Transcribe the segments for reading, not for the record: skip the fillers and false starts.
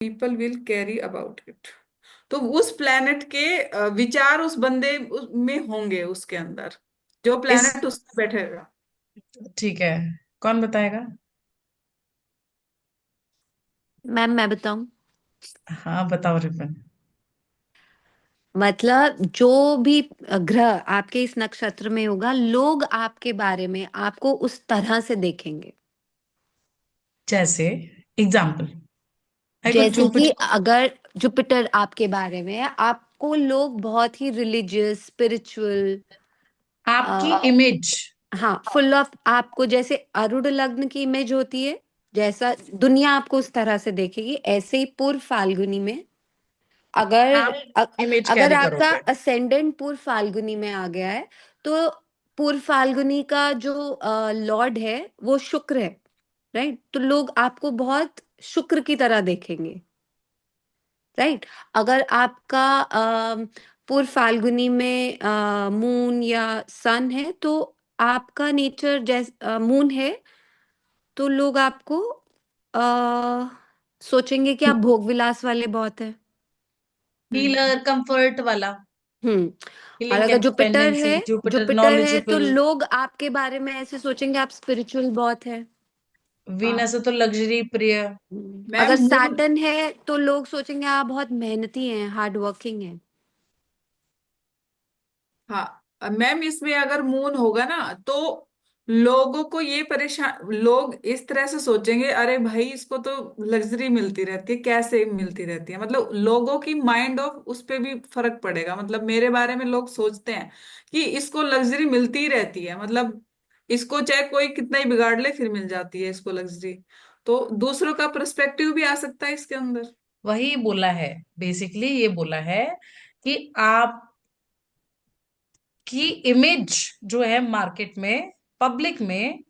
People will carry about it. तो उस planet के विचार उस बंदे में होंगे, उसके अंदर जो इस प्लेनेट उस पे बैठेगा। ठीक है, कौन बताएगा? मैम मैं बताऊं? हाँ बताओ रिपन। मतलब जो भी ग्रह आपके इस नक्षत्र में होगा, लोग आपके बारे में आपको उस तरह से देखेंगे। जैसे एग्जाम्पल, आई गॉट जैसे कि जुपिटर। अगर जुपिटर आपके बारे में है, आपको लोग बहुत ही रिलीजियस, स्पिरिचुअल, आपकी इमेज। हाँ, फुल ऑफ, आपको जैसे अरुण लग्न की इमेज होती है, जैसा दुनिया आपको उस तरह से देखेगी, ऐसे ही पूर्व फाल्गुनी में अगर आप इमेज अगर कैरी आपका करोगे। असेंडेंट पूर्व फाल्गुनी में आ गया है, तो पूर्व फाल्गुनी का जो लॉर्ड है वो शुक्र है, राइट? तो लोग आपको बहुत शुक्र की तरह देखेंगे, राइट? अगर आपका पूर्व फाल्गुनी में मून या सन है, तो आपका नेचर जैसे मून है, तो लोग आपको आ, सोचेंगे कि आप भोग विलास वाले बहुत है। हम्म। हीलर, कंफर्ट वाला। हम्म। और हीलिंग अगर जुपिटर टेंडेंसी, है, जुपिटर जुपिटर है तो नॉलेजेबल। लोग आपके बारे में ऐसे सोचेंगे आप स्पिरिचुअल बहुत है। वीनस है तो लग्जरी प्रिय। मैम अगर मून। सैटर्न है तो लोग सोचेंगे आप बहुत मेहनती हैं, हार्ड वर्किंग हैं। हाँ मैम, इसमें अगर मून होगा ना तो लोगों को ये परेशान, लोग इस तरह से सोचेंगे, अरे भाई इसको तो लग्जरी मिलती रहती है, कैसे मिलती रहती है, मतलब लोगों की माइंड ऑफ उस पे भी फर्क पड़ेगा। मतलब मेरे बारे में लोग सोचते हैं कि इसको लग्जरी मिलती ही रहती है, मतलब इसको चाहे कोई कितना ही बिगाड़ ले फिर मिल जाती है इसको लग्जरी। तो दूसरों का पर्सपेक्टिव भी आ सकता है इसके अंदर। वही बोला है, बेसिकली ये बोला है कि आपकी इमेज जो है मार्केट में, पब्लिक में,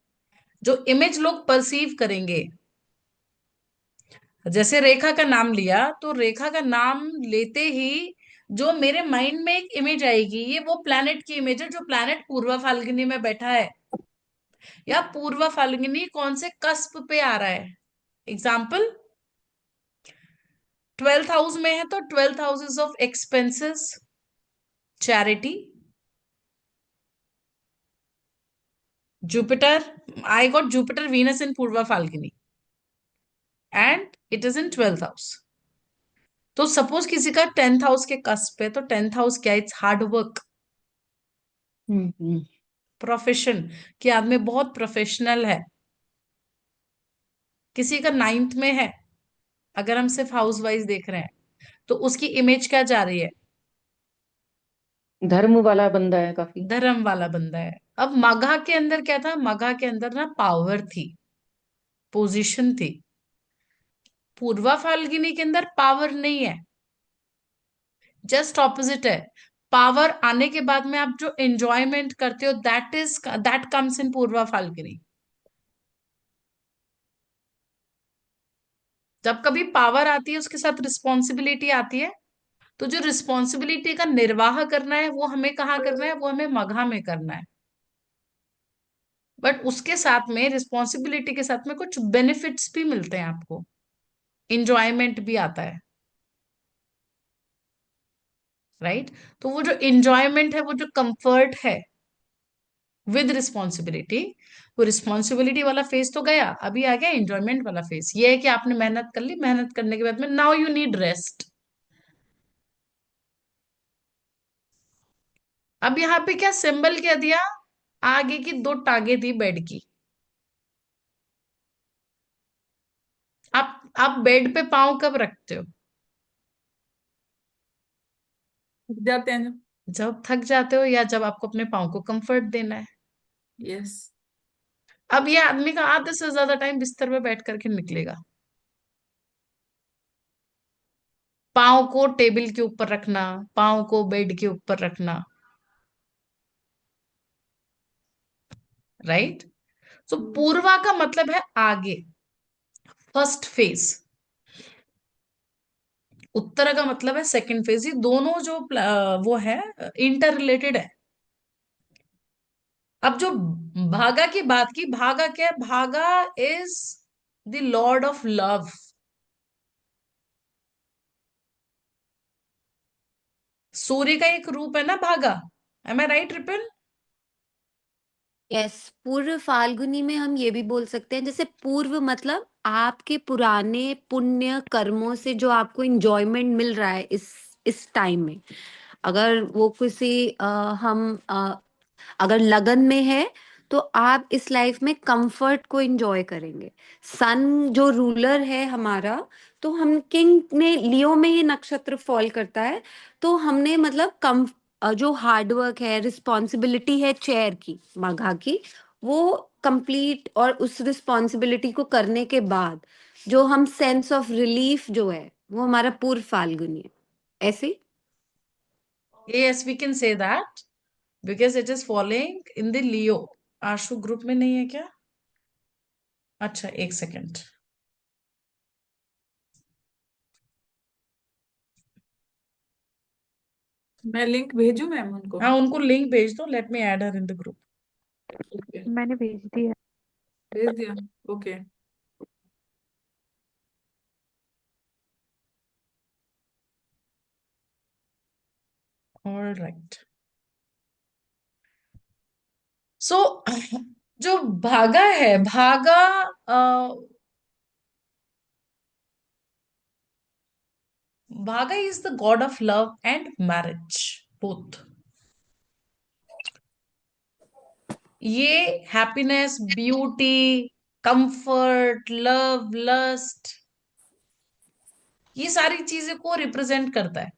जो इमेज लोग परसीव करेंगे। जैसे रेखा का नाम लिया, तो रेखा का नाम लेते ही जो मेरे माइंड में एक इमेज आएगी, ये वो प्लैनेट की इमेज है जो प्लैनेट पूर्वा फाल्गुनी में बैठा है, या पूर्वा फाल्गुनी कौन से कस्प पे आ रहा है। एग्जाम्पल, 12th हाउस में है तो 12th house of expenses, charity. Jupiter, I got Jupiter Venus in Purva Falguni and it is in 12th house. तो सपोज किसी का 10th हाउस के कस्प पे, तो 10th हाउस क्या, it's hard work, hmm. Profession, कि आदमी बहुत प्रोफेशनल है। किसी का 9th में है, अगर हम सिर्फ हाउस वाइज देख रहे हैं, तो उसकी इमेज क्या जा रही है? धर्म वाला बंदा है काफी। धर्म वाला बंदा है। अब मघा के अंदर क्या था? मघा के अंदर ना पावर थी, पोजीशन थी। पूर्वा फाल्गुनी के अंदर पावर नहीं है, जस्ट ऑपोजिट है। पावर आने के बाद में आप जो एंजॉयमेंट करते हो, that comes in Purva Falguni. जब कभी पावर आती है उसके साथ रिस्पॉन्सिबिलिटी आती है, तो जो रिस्पॉन्सिबिलिटी का निर्वाह करना है वो हमें कहाँ करना है? वो हमें मघा में करना है। बट उसके साथ में, रिस्पॉन्सिबिलिटी के साथ में कुछ बेनिफिट्स भी मिलते हैं आपको, इंजॉयमेंट भी आता है, राइट? तो वो जो इंजॉयमेंट है, वो जो कंफर्ट है विद रिस्पॉन्सिबिलिटी, वो रिस्पॉन्सिबिलिटी वाला फेज तो गया, अभी आ गया एंजॉयमेंट वाला फेज। ये है कि आपने मेहनत कर ली, मेहनत करने के बाद में नाउ यू नीड रेस्ट। अब यहाँ पे क्या सिंबल क्या दिया? आगे की दो टांगे थी बेड की। आप बेड पे पाँव कब रखते हो? जाते हैं। जब थक जाते हो, या जब आपको अपने पाँव को कंफर्ट देना है। यस। अब ये आदमी का आधे से ज्यादा टाइम बिस्तर पे बैठ करके निकलेगा। पाँव को टेबल के ऊपर रखना, पाँव को बेड के ऊपर रखना, राइट? तो पूर्वा का मतलब है आगे, फर्स्ट फेज। उत्तरा का मतलब है सेकंड फेज। ये दोनों जो वो है, इंटर रिलेटेड है। अब जो भागा की बात की, भागा क्या है? Bhaga is the lord of love. Surya का एक रूप है ना Bhaga. Am I right Ripan? Yes, Purva Phalguni में हम ये भी बोल सकते हैं, जैसे पूर्व मतलब आपके पुराने पुण्य कर्मों से जो आपको इंजॉयमेंट मिल रहा है इस टाइम में। अगर वो किसी हम अगर लगन में है तो आप इस लाइफ में कंफर्ट को एंजॉय करेंगे। सन जो रूलर है हमारा, तो हम किंग ने लियो में ये नक्षत्र फॉल करता है। तो हमने मतलब कम जो हार्डवर्क है, रिस्पॉन्सिबिलिटी है चेयर की, माघा की, वो कंप्लीट, और उस रिस्पॉन्सिबिलिटी को करने के बाद जो हम सेंस ऑफ रिलीफ जो है वो हमारा पूर्व फाल्गुनी है। ऐसे। Yes, we can say that because it is following in the Leo. आशु ग्रुप में नहीं है क्या? अच्छा, एक सेकेंड। मैं लिंक भेजू मैम उनको? हाँ, उनको लिंक भेज दो। Let me add her in the group. Okay, मैंने भेज दी है। भेज दिया। ओके। ऑलराइट। सो जो भागा है, Bhaga Bhaga is the god of love and marriage both. ये happiness, beauty, comfort, love, lust, ये सारी चीजें को रिप्रेजेंट करता है।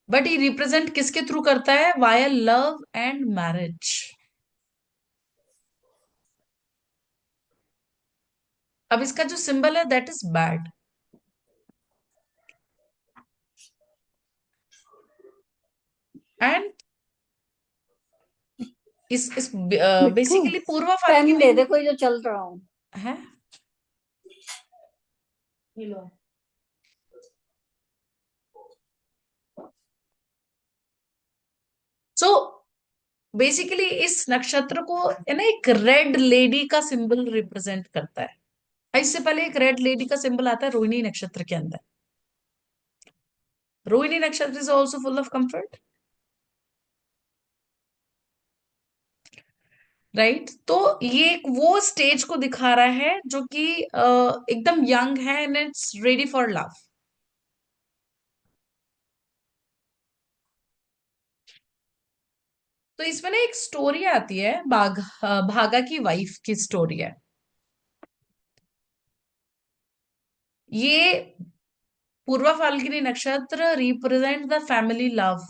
बट ये रिप्रेजेंट किसके थ्रू करता है? Via love and marriage. अब इसका जो सिंबल है दैट इज बैड। एंड इस मिट्टू, बेसिकली पूर्वा पेन फाल्गुनी दे दे कोई जो चल रहा हूँ। है। सो बेसिकली इस नक्षत्र को है ना एक रेड लेडी का सिंबल रिप्रेजेंट करता है। इससे पहले एक रेड लेडी का सिंबल आता है रोहिणी नक्षत्र के अंदर। रोहिणी नक्षत्र is also full of comfort, right? तो ये एक वो स्टेज को दिखा रहा है जो कि एकदम यंग है and it's ready for love. तो इसमें ना एक स्टोरी आती है, भागा की वाइफ की स्टोरी है ये। पूर्वा फाल्गुनी नक्षत्र रिप्रेजेंट द फैमिली लव।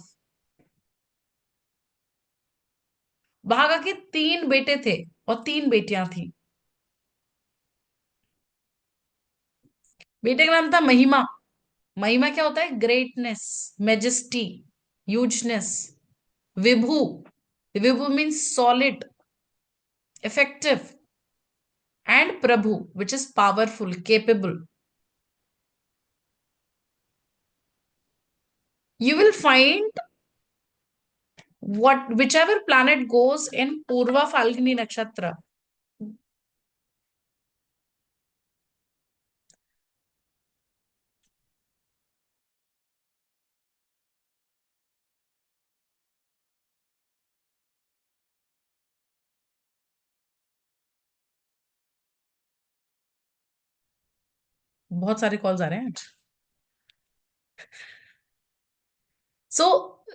भागा के 3 बेटे थे और 3 बेटियां थी। बेटे का नाम था महिमा। महिमा क्या होता है? Greatness, majesty, hugeness. विभु, विभु मीन्स सॉलिड, इफेक्टिव। एंड प्रभु which is powerful, capable. You will find what whichever planet goes in Purva Phalguni Nakshatra, बहुत सारे कॉल्स आ रहे हैं। सो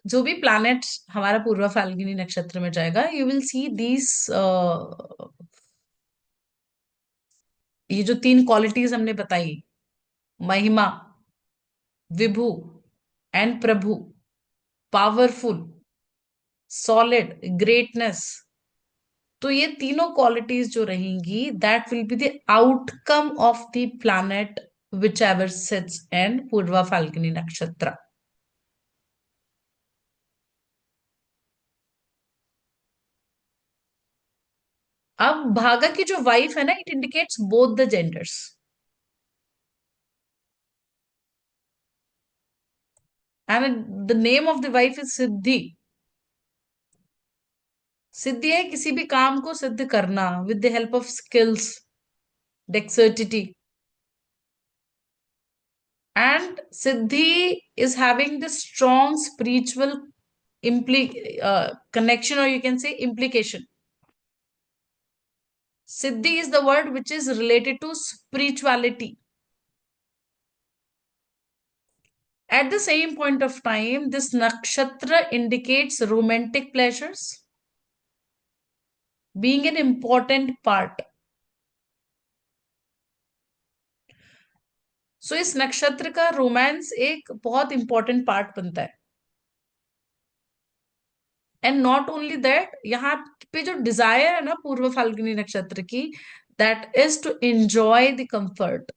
जो भी प्लैनेट हमारा पूर्वा फाल्गुनी नक्षत्र में जाएगा, यू विल सी दीज, ये जो 3 क्वालिटीज हमने बताई, महिमा, विभु एंड प्रभु, पावरफुल, सॉलिड, ग्रेटनेस। तो ये तीनों क्वालिटीज जो रहेंगी that will be the outcome of the planet which ever sits in Purva Phalguni नक्षत्र। अब भागा की जो वाइफ है ना, it indicates both the genders. And the name of the wife is Siddhi. Siddhi है किसी भी काम को सिद्ध करना with the help of skills, dexterity. And Siddhi is having this strong spiritual connection, or you can say implication. Siddhi is the word which is related to spirituality. At the same point of time, this nakshatra indicates romantic pleasures being an important part. सो इस नक्षत्र का romance एक बहुत important part बनता है. And not only that, यहाँ पे जो डिजायर है ना पूर्व फाल्गुनी नक्षत्र की, that is to enjoy the comfort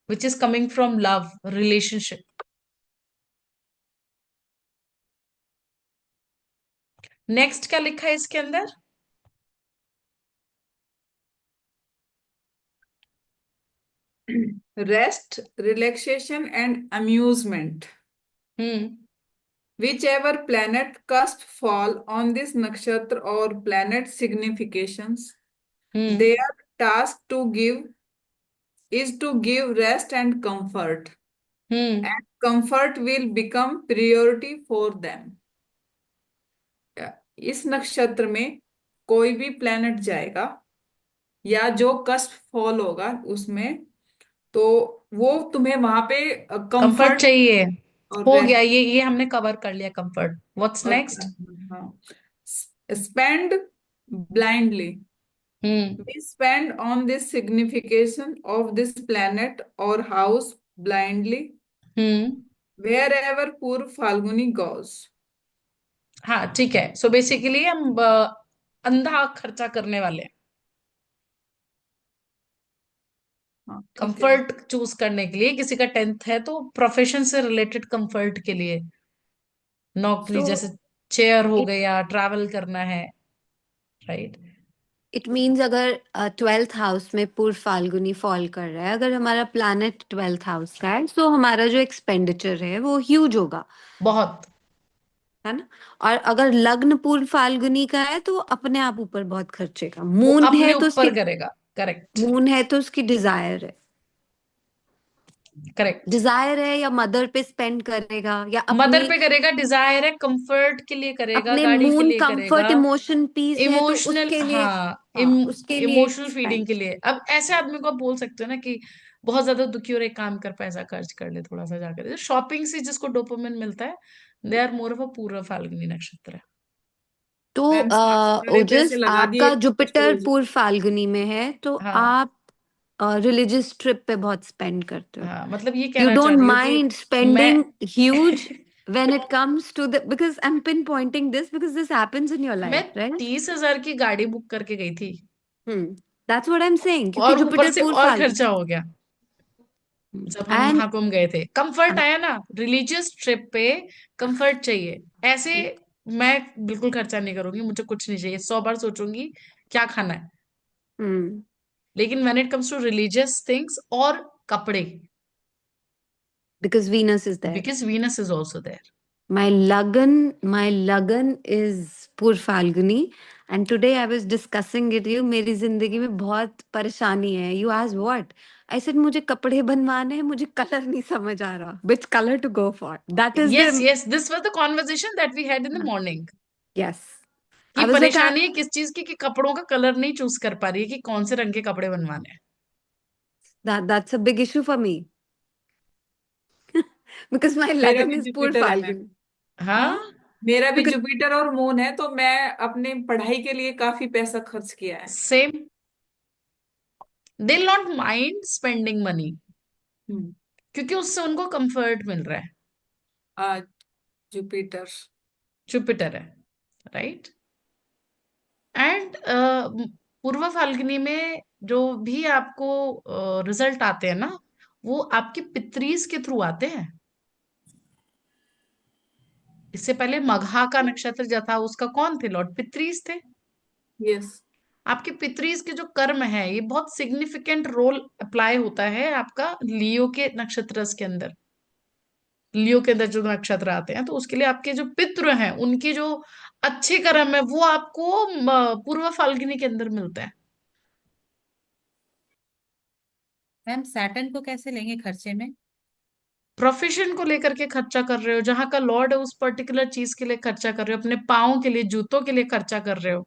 which is coming from love relationship. Next क्या लिखा है इसके अंदर? Rest, relaxation, and amusement. Hmm. Whichever planet cusp fall on this nakshatra or planet significations, hmm. their task to give is to give rest and comfort, hmm. and comfort will become priority for them. इस नक्षत्र में कोई भी planet जाएगा या जो cusp fall होगा उसमें, तो वो तुम्हें वहां पे कंफर्ट कंफर्ट चाहिए. और हो गया, रेस्ट ये हमने कवर कर लिया कंफर्ट. व्हाट्स और नेक्स्ट? हाँ, spend blindly. Hmm. We spend on this signification of this planet or house blindly hmm. wherever poor Falguni goes. हाँ ठीक है. सो बेसिकली हम अंधा खर्चा करने वाले हैं हाँ ठीक है. कंफर्ट चूज करने के लिए. किसी का 10th है तो प्रोफेशन से रिलेटेड कंफर्ट के लिए, नौकरी जैसे So चेयर हो it गया, ट्रैवल करना है, राइट. it means अगर 12th हाउस में पूर्व फाल्गुनी फॉल कर रहा है, अगर हमारा प्लैनेट 12th हाउस का है, तो हमारा जो एक्सपेंडिचर है वो ह्यूज होगा, बहुत. है ना. और अगर लग्न पूर्व फाल्गुनी का है तो अपने आप ऊपर बहुत खर्चेगा. वो मून अपने है तो ऊपर उसकी करेगा. करेक्ट. मून है तो उसकी डिजायर है. करेक्ट. डिजायर है या मदर पे स्पेंड करेगा या मदर अपनी पे करेगा, डिजायर है, कंफर्ट के लिए करेगा, अपने गाड़ी के मून लिए कंफर्ट करेगा, इमोशन पीस है तो इमोशनल, उसके लिए. हाँ, हाँ उसके लिए इमोशनल फीडिंग स्पेंड. के लिए. अब ऐसे आदमी को आप बोल सकते हो ना कि बहुत ज्यादा दुखी हो रहे, काम कर, पैसा खर्च कर ले थोड़ा सा जाकर, शॉपिंग से जिसको डोपामिन मिलता है, they are more of a पूर्व फाल्गुनी नक्षत्र. तो मैम सारे पैसे ओजस लगा दिए आपका जुपिटर एस्ट्रोलॉजी. पूर्व फाल्गुनी में है तो हाँ. आप रिलीजियस ट्रिप पे बहुत स्पेंड करते हो. हाँ मतलब ये You कहना चाह don't रही हूँ कि mind मैं spending huge when it comes to the, because I'm pinpointing this because this happens in your मैं life, right? 30,000 की गाड़ी बुक करके गई थी, Hmm. That's what I'm saying. क्योंकि और ऊपर जुपिटर से पूर्व और फाल्गुन. खर्चा हो गया. जब हम And वहां पे हम गए थे, कंफर्ट आया ना, रिलीजियस ट्रिप पे कंफर्ट चाहिए. ऐसे मैं बिल्कुल खर्चा नहीं करूंगी, मुझे कुछ नहीं चाहिए, 100 बार सोचूंगी क्या खाना है. hmm, लेकिन when it comes to religious things और कपड़े, because Venus is there. Because Venus is also there. My lagan is पूर्व Falguni. And today I was discussing it. You, मेरी जिंदगी में बहुत परेशानी है. You asked what? I said मुझे कपड़े बनवाने हैं, मुझे कलर नहीं समझ आ रहा. Which color to go for? That is yes the yes, this was the conversation that we had in the morning. yes. कि I was like, परेशानी है किस चीज की, कि कपड़ों का कलर नहीं चूज कर पा रही है कि कौन से रंग के कपड़े बनवाने हैं. that's a big issue for me because my मेरा lagan भी is पूर्व जुपिटर है मैम. फाल्गुनी. हाँ. हाँ. मेरा भी Because जुपिटर और मून है, तो मैं अपने पढ़ाई के लिए काफी पैसा खर्च किया है. Same. They not mind spending money, hmm. क्योंकि उससे उनको कंफर्ट मिल रहा है. आ, जुपिटर. जुपिटर है, राइट. एंड पूर्व फाल्गुनी में जो भी आपको रिजल्ट आते हैं ना, वो आपके पितरीज के थ्रू आते हैं. इससे पहले मघा का नक्षत्र जो था, उसका कौन थे? लॉर्ड पितरीज थे. यस. आपके पितरीज के जो कर्म है, ये बहुत सिग्निफिकेंट रोल अप्लाई होता है आपका लियो के नक्षत्र के अंदर. लियो के अंदर जो नक्षत्र आते हैं, तो उसके लिए आपके जो पितृ हैं, उनके जो अच्छे कर्म है, वो आपको पूर्व फाल्गुनी के अंदर मिलता है. मैम सैटर्न को कैसे लेंगे खर्चे में? प्रोफेशन को लेकर के खर्चा कर रहे हो, जहां का लॉर्ड है उस पर्टिकुलर चीज के लिए खर्चा कर रहे हो, अपने पाँव के लिए, जूतों के लिए खर्चा कर रहे हो।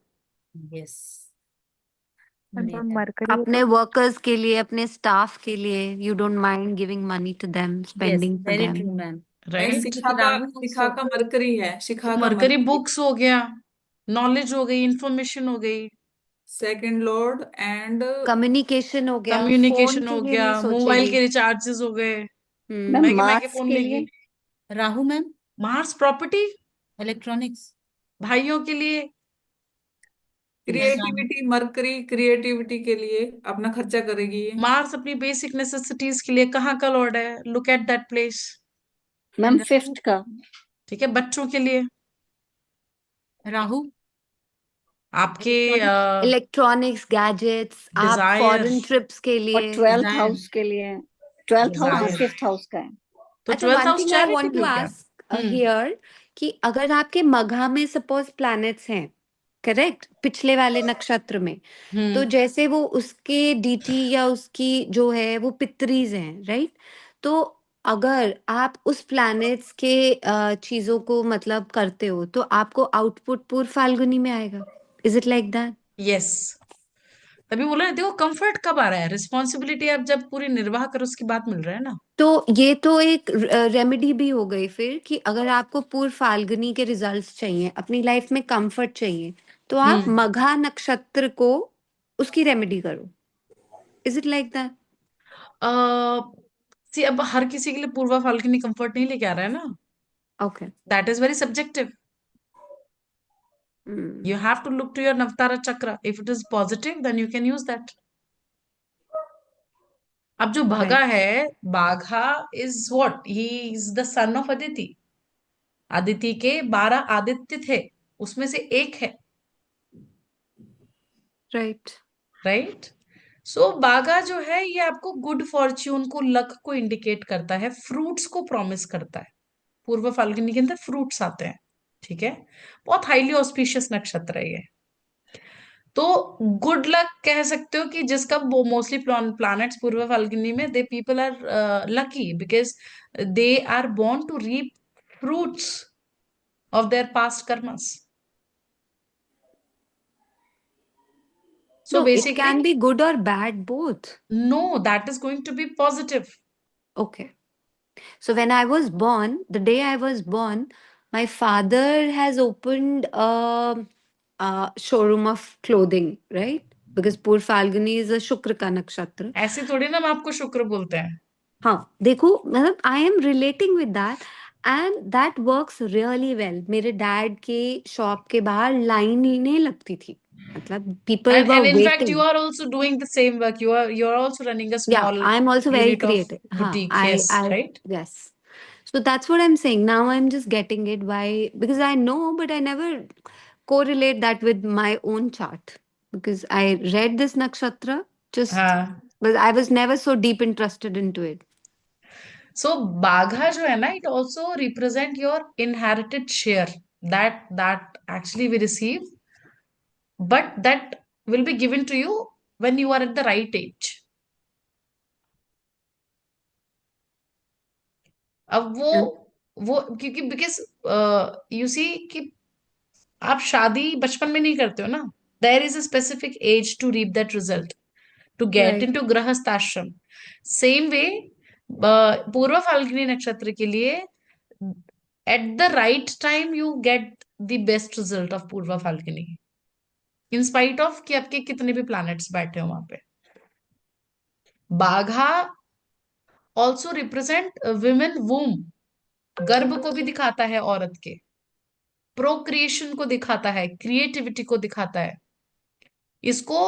यस। मैम मरकरी है अपने तो वर्कर्स के लिए, अपने स्टाफ के लिए, you don't mind giving money to them, yes, spending for very them. True ma'am. नहीं, right. With Rahu Shikha also. का मरकरी है, तो शिखा का मरकरी मरकरी। बुक्स हो गया, नॉलेज हो गई, इंफॉर्मेशन हो गई, सेकंड लॉर्ड एंड कम्युनिकेशन हो गया, फोन कम्युनिकेशन के हो लिए गया, नहीं मोबाइल सोचेगी। के रिचार्जेस हो गए, हम्म। मैम महंगे महंगे मार्स फोन के लेगी। लिए। Rahu ma'am. Mars property, electronics. भाइयों के लिए। Then Rahu. Creativity, Mercury creativity के लिए अपना खर्चा करेगी ये। मार्स अपनी बेसिक नेसेसिटीज के लिए कहाँ का लॉर्ड है, look at that place. Ma'am and Rahu. Fifth का। ठीक है, बच्चों के लिए, राहु आपके इलेक्ट्रॉनिक्स। इलेक्ट्रॉनिक्स, गैजेट्स, आप डिजायर, फॉरेन ट्रिप्स के और लिए। Twelfth desire. हाउस के लिए। ट्वेल्थ हाउस और डिजायर। फिफ्थ हाउस का है। तो अच्छा, twelfth one house thing I charity want भी टू हो गया। Ask hmm. हियर कि अगर आपके मघा में सपोज प्लैनेट्स हैं, करेक्ट, पिछले वाले नक्षत्र में, तो हम्म। जैसे वो उसके डीटी या उसकी जो है वो पितरीज हैं, राइट? तो अगर आप उस प्लैनेट्स के चीजों को मतलब करते हो तो आपको आउटपुट पूर्व फाल्गुनी में आएगा। Is it like that? Yes. तभी बोला ना, देखो कंफर्ट कब आ रहा है, रिस्पॉन्सिबिलिटी आप जब पूरी निर्वाह करो उसके बाद मिल रहा है ना। तो ये तो एक रेमेडी भी हो गई फिर कि अगर आपको पूर्व फाल्गुनी के रिजल्ट्स चाहिए, अपनी लाइफ में कंफर्ट चाहिए, तो आप हम्म। मघा नक्षत्र को उसकी रेमेडी करो। Is it like that? See, अब हर किसी के लिए पूर्वा फाल्गुनी कंफर्ट नहीं लेके आ रहा है ना, okay. That is very subjective. You have to look to your Navtara chakra. If it is positive, then you can use that. अब जो भगा राइट। है, Bagha is what, he is the son of Aditi. Aditi के 12 आदित्य थे, उसमें से एक है, राइट। राइट। सो बाघा जो है ये आपको गुड फॉर्च्यून को, लक को इंडिकेट करता है, फ्रूट्स को प्रॉमिस करता है। पूर्व फाल्गुनी के अंदर फ्रूट्स आते हैं, ठीक है। बहुत हाईली ऑस्पिशियस नक्षत्र है ये। तो गुड लक कह सकते हो कि जिसका वो मोस्टली प्लैनेट्स पूर्व फाल्गुनी में, they people are lucky because they are born to reap fruits of their past karmas. So No, it basically, can be good or bad, both. No, that is going to be positive. Okay. So when I was born, the day I was born, my father has opened a showroom of clothing, right? Because Pur Falguni is a Shukra ka nakshatra. ऐसे थोड़ी ना हम आपको शुक्र बोलते हैं। हाँ, देखो मतलब I am relating with that and that works really well. मेरे डैड के शॉप के बाहर लाइन नहीं लगती थी, मतलब people were And in fact, you waiting. are also doing the same work. You are also running a Yeah, small I'm also very unit of creative. हाँ, boutique. Yes, I right? yes. So that's what I'm saying. Now I'm just getting it. Why? Because I know, but I never correlate that with my own chart. Because I read this nakshatra just, हाँ। but I was never so deep interested into it. So बाघा जो है ना, it also represent your inherited share, that actually we receive, but that will be given to you when you are at the right age. अब Yeah. वो क्योंकि because you see कि आप शादी बचपन में नहीं करते हो ना, there is a specific age to reap that result, to get Right. Into grihastha ashram. Same way Purva Phalguni नक्षत्र के लिए, at the right time you get the best result of Purva Phalguni, in spite of कि आपके कितने भी प्लैनेट्स बैठे हो वहां पे। बाघा ऑल्सो रिप्रेजेंट विमेन वूम, गर्भ को भी दिखाता है औरत के, प्रोक्रिएशन को दिखाता है, क्रिएटिविटी को दिखाता है। इसको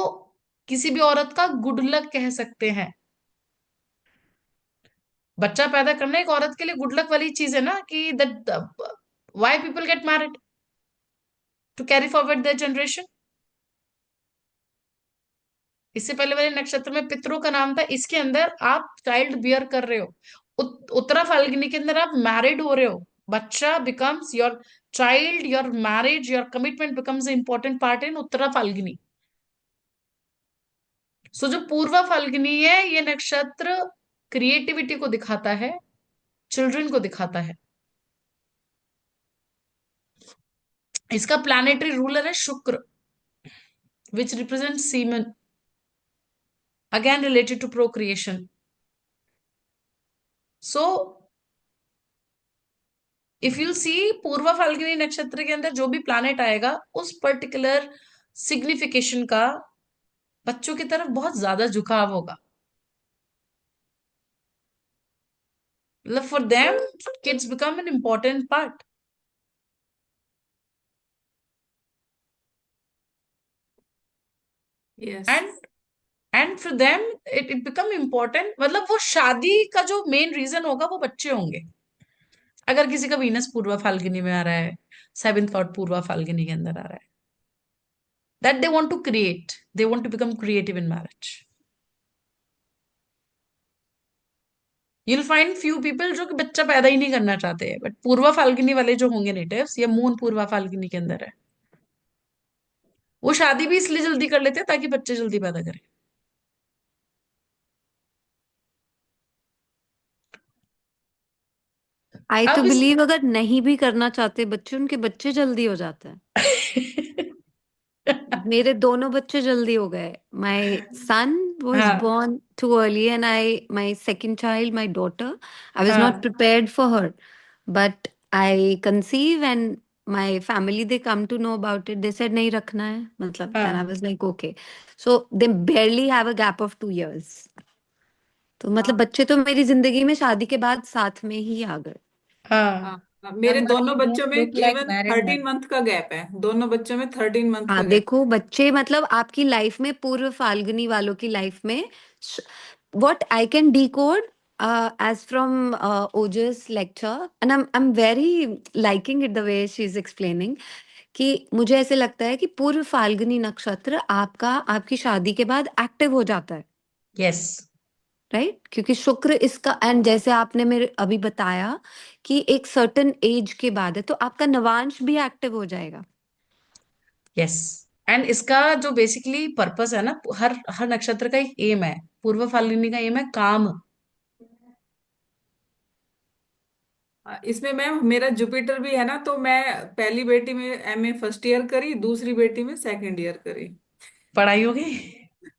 किसी भी औरत का गुड लक कह सकते हैं। बच्चा पैदा करना एक औरत के लिए गुड लक वाली चीज है ना, कि that why people get married, to carry forward their generation. इससे पहले वाले नक्षत्र में पितरों का नाम था, इसके अंदर आप चाइल्ड बियर कर रहे हो। उत्तरा फाल्गुनी के अंदर आप मैरिड हो रहे हो, बच्चा becomes your child, your marriage, your commitment becomes important part in Uttara Phalguni. So जो पूर्वा फाल्गुनी है, ये नक्षत्र क्रिएटिविटी को दिखाता है, चिल्ड्रन को दिखाता है। इसका प्लैनेटरी रूलर है Shukra, which represent semen, again related to procreation. So if you see, Purva Phalguni नक्षत्र के अंदर जो भी प्लैनेट आएगा उस पर्टिकुलर सिग्निफिकेशन का बच्चों की तरफ बहुत ज्यादा झुकाव होगा। मतलब for them kids become an important part. Yes. And and for them it become important, मतलब वो शादी का जो मेन रीजन होगा वो बच्चे होंगे। अगर किसी का वीनस पूर्वा फाल्गुनी में आ रहा है, सेवेंथ लॉर्ड पूर्वा फाल्गुनी के अंदर आ रहा है, that they want to create, they want to become creative in marriage. You'll find few people जो कि बच्चा पैदा ही नहीं करना चाहते हैं, बट पूर्वा फाल्गुनी वाले जो होंगे नेटिव्स, या मून पूर्वा फाल्गुनी के अंदर है, वो शादी भी इसलिए जल्दी कर लेते हैं ताकि बच्चे जल्दी पैदा करें। आई टू अब इस बिलीव अगर नहीं भी करना चाहते बच्चे, उनके बच्चे जल्दी हो जाते हैं। मेरे दोनों बच्चे जल्दी हो गए। माई सन वॉज हाँ born too early and I my second child, my daughter, I was not हाँ prepared for her, but I conceive and my family, they come to know about it, they said नहीं रखना है, मतलब then I हाँ was like okay, so they barely have a gap of 2 years। तो मतलब हाँ बच्चे तो मेरी जिंदगी में शादी के बाद साथ में ही आ गए। हाँ। हाँ मेरे मैम बट दोनों यू बच्चों डोंट में look like even married 13 ma'am. Month का गैप है, दोनों बच्चों में 13 मंथ हाँ का गैप। देखो, बच्चे मतलब आपकी लाइफ में, पूर्व फाल्गुनी वालों की लाइफ में, what I can decode as from Oja's lecture, and I'm very liking it the way she is explaining, कि मुझे ऐसे लगता है कि पूर्व फाल्गुनी नक्षत्र आपका आपकी शादी के बाद एक्टिव हो जाता है, यस राइट? क्योंकि शुक्र इसका, एंड जैसे आपने मेरे अभी बताया कि एक सर्टेन एज के बाद है, तो आपका नवांश भी एक्टिव हो जाएगा। यस। एंड इसका जो बेसिकली पर्पस है ना, हर हर नक्षत्र का एक एम है। पूर्व फाल्गुनी का एम है काम। इसमें मैम मेरा जुपिटर भी है ना, तो मैं पहली बेटी में एमए फर्स्ट ईयर करी, दूसरी बेटी में सेकंड ईयर करी। पढ़ाई हो गई।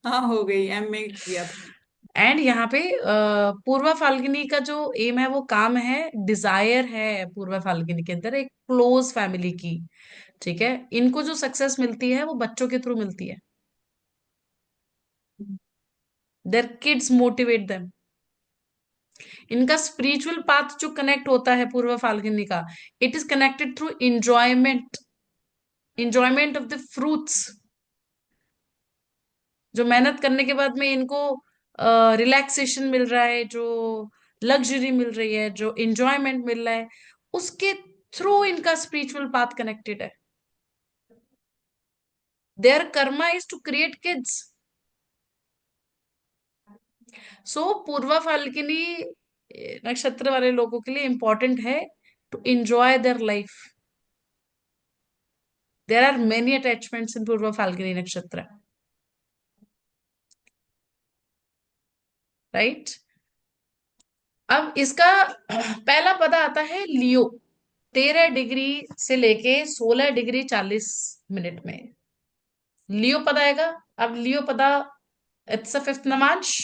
हाँ हो गई, एमए किया था। एंड यहाँ पे पूर्वा फाल्गुनी का जो एम है वो काम है, डिजायर है पूर्वा फाल्गुनी के अंदर एक क्लोज फैमिली की। ठीक है, इनको जो सक्सेस मिलती है वो बच्चों के थ्रू मिलती है। Their kids motivate them. इनका स्पिरिचुअल पाथ जो कनेक्ट होता है पूर्वा फाल्गुनी का, it is connected through enjoyment, enjoyment of the fruits. जो मेहनत करने के बाद में इनको रिलैक्सेशन मिल रहा है, जो लग्जरी मिल रही है, जो इंजॉयमेंट मिल रहा है, उसके थ्रू इनका स्पिरिचुअल पाथ कनेक्टेड है। Their karma is to create kids. So Purva Phalguni नक्षत्र वाले लोगों के लिए इंपॉर्टेंट है to enjoy their life. There are many attachments in Purva Phalguni नक्षत्र, राइट। अब इसका पहला पदा आता है लियो, 13 डिग्री से लेके 16 डिग्री 40 मिनट में लियो पद आएगा। अब लियो पदा, इट्स अ फिफ्थ नमांश।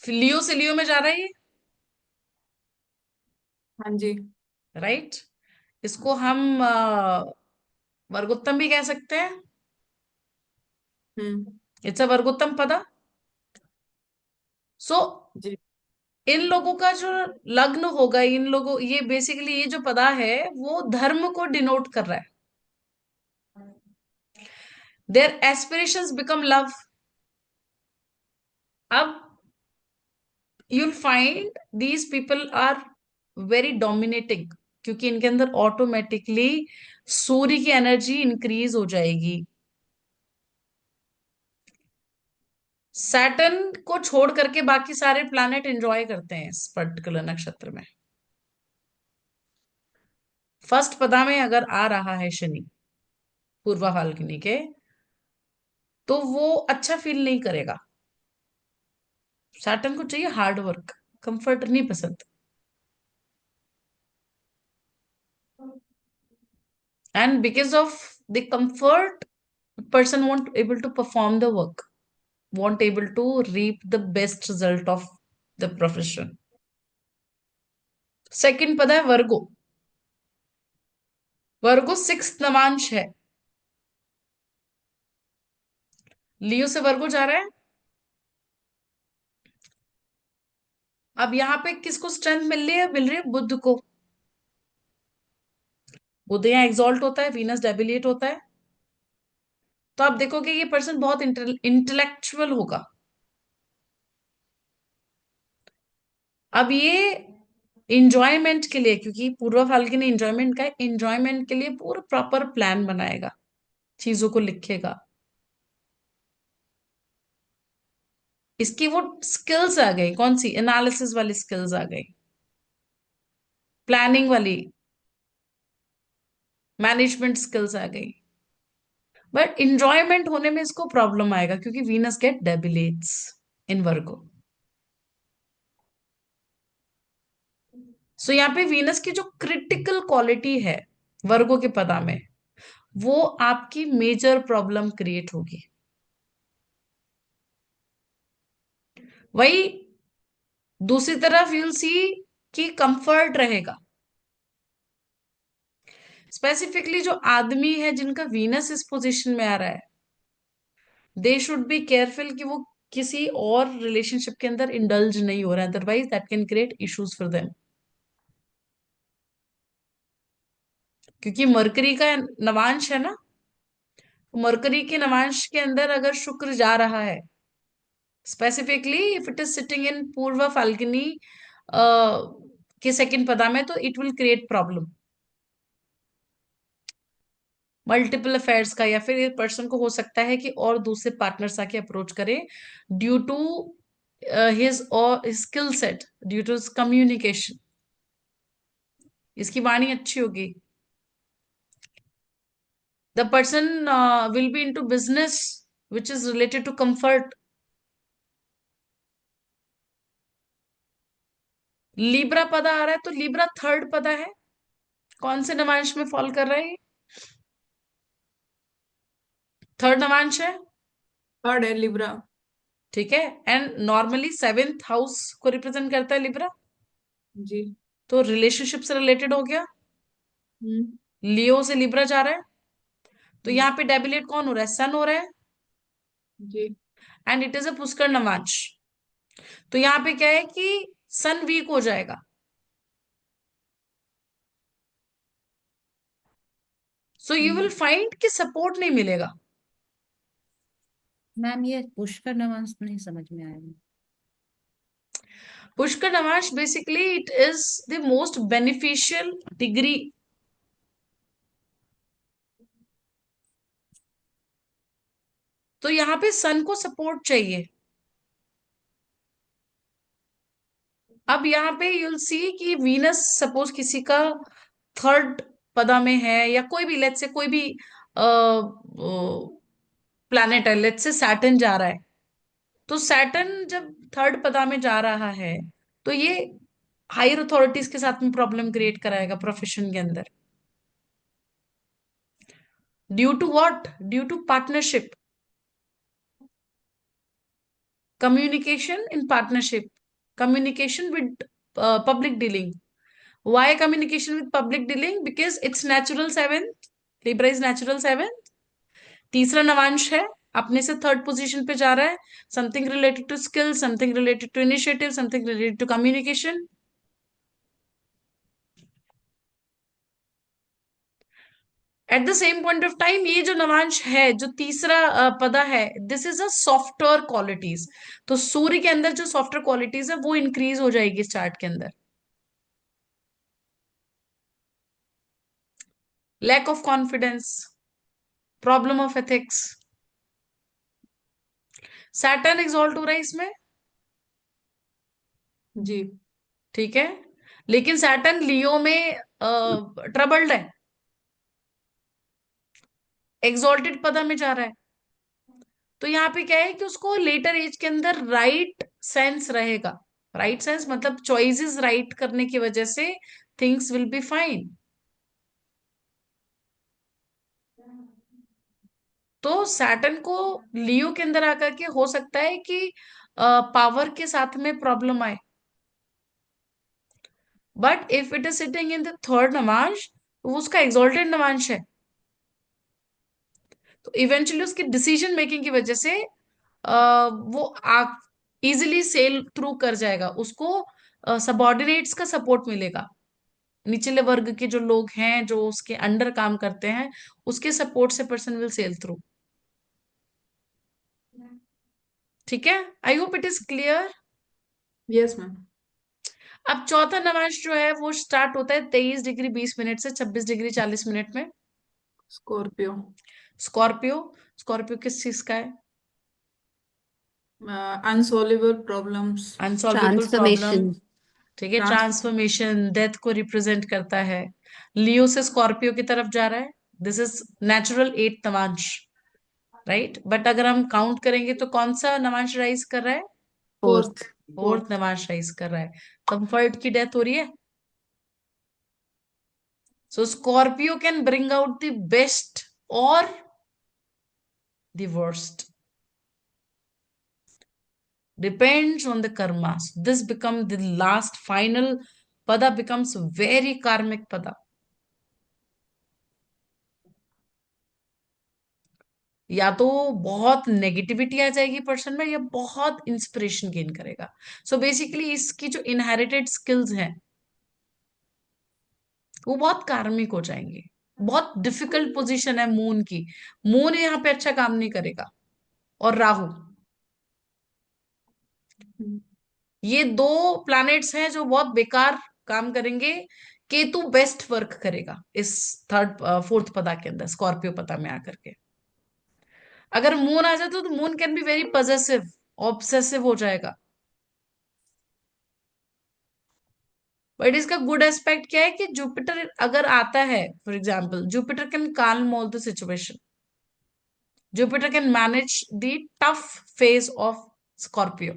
फिर लियो से लियो में जा रहा है ये, हाँ जी। राइट। इसको हम वर्गोत्तम भी कह सकते हैं। हम्म। इट्स अ वर्गोत्तम पदा। सो जी। इन लोगों का जो लग्न होगा, इन लोगों, ये बेसिकली ये जो पदा है वो धर्म को डिनोट कर रहा है। Their aspirations become love. अब you'll find these people are very dominating, क्योंकि इनके अंदर ऑटोमेटिकली सूर्य की एनर्जी इंक्रीज हो जाएगी। सैटर्न को छोड़ करके बाकी सारे प्लैनेट एंजॉय करते हैं इस पर्टिकुलर नक्षत्र में। फर्स्ट पदा में अगर आ रहा है शनि पूर्वा फाल्गुनी के, तो वो अच्छा फील नहीं करेगा। सैटर्न को चाहिए हार्ड वर्क। कंफर्ट नहीं पसंद, and because of the comfort person won't able to perform the work, won't able to reap the best result of the profession. Second पद है वर्गो। वर्गो सिक्स नवांश है, लियो से वर्गो जा रहा है। अब यहाँ पे किसको स्ट्रेंथ मिल रही है बुध को। बुध यहाँ एग्जॉल्ट होता है, वीनस डेबिलिएट होता है, तो आप देखोगे ये पर्सन बहुत इंटेलेक्चुअल होगा। अब ये इंजॉयमेंट के लिए, क्योंकि पूर्व फाल्गुनी इंजॉयमेंट का है, इंजॉयमेंट के लिए पूरा प्रॉपर प्लान बनाएगा, चीजों को लिखेगा। इसकी वो स्किल्स आ गई, कौन सी, एनालिसिस वाली स्किल्स आ गई, प्लानिंग वाली, मैनेजमेंट स्किल्स आ गई। बट इंजॉयमेंट होने में इसको प्रॉब्लम आएगा, क्योंकि वीनस गेट डेबिलेट्स इन वर्गो। सो यहाँ पे वीनस की जो क्रिटिकल क्वालिटी है वर्गो के पदा में, वो आपकी मेजर प्रॉब्लम क्रिएट होगी। वही दूसरी तरफ यूल सी कि कंफर्ट रहेगा। स्पेसिफिकली जो आदमी है जिनका वीनस इस पोजीशन में आ रहा है, दे शुड बी केयरफुल कि वो किसी और रिलेशनशिप के अंदर इंडल्ज नहीं हो रहा है, otherwise that can create issues for them. क्योंकि मरकरी का नवांश है ना, मरकरी के नवांश के अंदर अगर शुक्र जा रहा है, specifically if it is sitting in पूर्व फाल्गुनी के सेकंड पदा में, तो it will create problem multiple affairs का, या फिर एक पर्सन को हो सकता है कि और दूसरे पार्टनर्स आके अप्रोच करें ड्यू टू हिज और skill set, due to communication. इसकी वाणी अच्छी होगी। The person will be into business which is related to comfort. Libra पदा आ रहा है, तो लीब्रा थर्ड पदा है, कौन से नवांश में फॉल कर रहा है? थर्ड नवांश है, थर्ड है लिब्रा। ठीक है। एंड नॉर्मली सेवेंथ हाउस को रिप्रेजेंट करता है लिब्रा, जी। तो रिलेशनशिप से रिलेटेड हो गया। हम्म। लियो से लिब्रा जा रहा है, तो हम्म। यहाँ पे डेबिलेट कौन हो रहा है? सन हो रहा है, जी। And it is a Pushkar Navamsha. तो यहाँ पे क्या है कि सन वीक हो जाएगा। सो यू विल फाइंड कि सपोर्ट नहीं मिलेगा। मैम ये पुष्कर नवांश नहीं समझ में आया। Pushkar Navamsa basically it is the most beneficial degree. तो यहाँ पे सन को सपोर्ट चाहिए। अब यहाँ पे यूल सी कि वीनस सपोज किसी का थर्ड पदा में है, या कोई भी लेट्स से कोई भी प्लैनेट है, लेट्स से सैटर्न जा रहा है, तो सैटर्न जब थर्ड पदा में जा रहा है, तो ये हायर अथॉरिटीज के साथ में प्रॉब्लम क्रिएट कराएगा प्रोफेशन के अंदर। Due to what? Due to partnership, communication in partnership, communication with public dealing. Why communication with public dealing? Because it's natural seventh, libra is natural seventh, तीसरा नवांश है, अपने से थर्ड पोजीशन पे जा रहा है, something related to skill, something related to initiative, something related to communication. At the same point of time ये जो नवांश है, जो तीसरा पदा है, this is a software qualities. तो सूर्य के अंदर जो सॉफ्टवेयर क्वालिटीज है वो इंक्रीज हो जाएगी इस चार्ट के अंदर। Lack of confidence, problem of ethics. Saturn exalt हो रहा है इसमें, जी। ठीक है, लेकिन सैटर्न लियो में ट्रबल्ड है, एग्जॉल्टेड पदा में जा रहा है। तो यहाँ पे क्या है कि उसको लेटर एज के अंदर राइट सेंस रहेगा, राइट सेंस मतलब चॉइसेस राइट करने की वजह से थिंग्स विल बी फाइन। तो सैटर्न को लियो के अंदर आकर के हो सकता है कि पावर के साथ में प्रॉब्लम आए, but if it is sitting in the third Navamsa, वो उसका एग्जॉल्टेड नवांश है, तो इवेंचुअली उसकी डिसीजन मेकिंग की वजह से वो इजिली सेल थ्रू कर जाएगा, उसको सबॉर्डिनेट्स का सपोर्ट मिलेगा, निचले वर्ग के जो लोग हैं जो उसके अंडर काम करते हैं उसके सपोर्ट से पर्सन विल सेल थ्रू। ठीक है, I hope it is clear. Yes ma'am. अब चौथा नवांश जो है वो स्टार्ट होता है 23 डिग्री 20 मिनट से 26 डिग्री 40 मिनट में। स्कॉर्पियो। स्कॉर्पियो, स्कॉर्पियो किस चीज का है? Unsolvable problems. Unsolvable problem. Transformation. ठीक है, ट्रांस ट्रांसफॉर्मेशन, डेथ को रिप्रेजेंट करता है। लियो से स्कॉर्पियो की तरफ जा रहा है, this is natural at Navamsa, right. But अगर हम काउंट करेंगे तो कौन सा नवांश राइज कर रहा है? Fourth. Fourth. Fourth fourth. Navamsa rise कर रहा है। कंफर्ट की डेथ हो रही है। So Scorpio can bring out the best और the worst, depends on the karmas. This become the last final pada, becomes very karmic pada. या तो बहुत नेगेटिविटी आ जाएगी पर्सन में, या बहुत इंस्पिरेशन गेन करेगा। सो बेसिकली इसकी जो इनहेरिटेड स्किल्स हैं वो बहुत कार्मिक हो जाएंगे। बहुत डिफिकल्ट पोजीशन है मून की, मून यहाँ पे अच्छा काम नहीं करेगा, और राहु, ये दो प्लैनेट्स हैं जो बहुत बेकार काम करेंगे। केतु बेस्ट वर्क करेगा इस थर्ड फोर्थ पदा के अंदर, स्कॉर्पियो पदा में आकर के। अगर मून आ जाए तो moon can be very possessive, obsessive हो जाएगा। बट इसका गुड एस्पेक्ट क्या है कि जुपिटर अगर आता है, for example Jupiter can calm all the situation, Jupiter can manage the tough phase of Scorpio,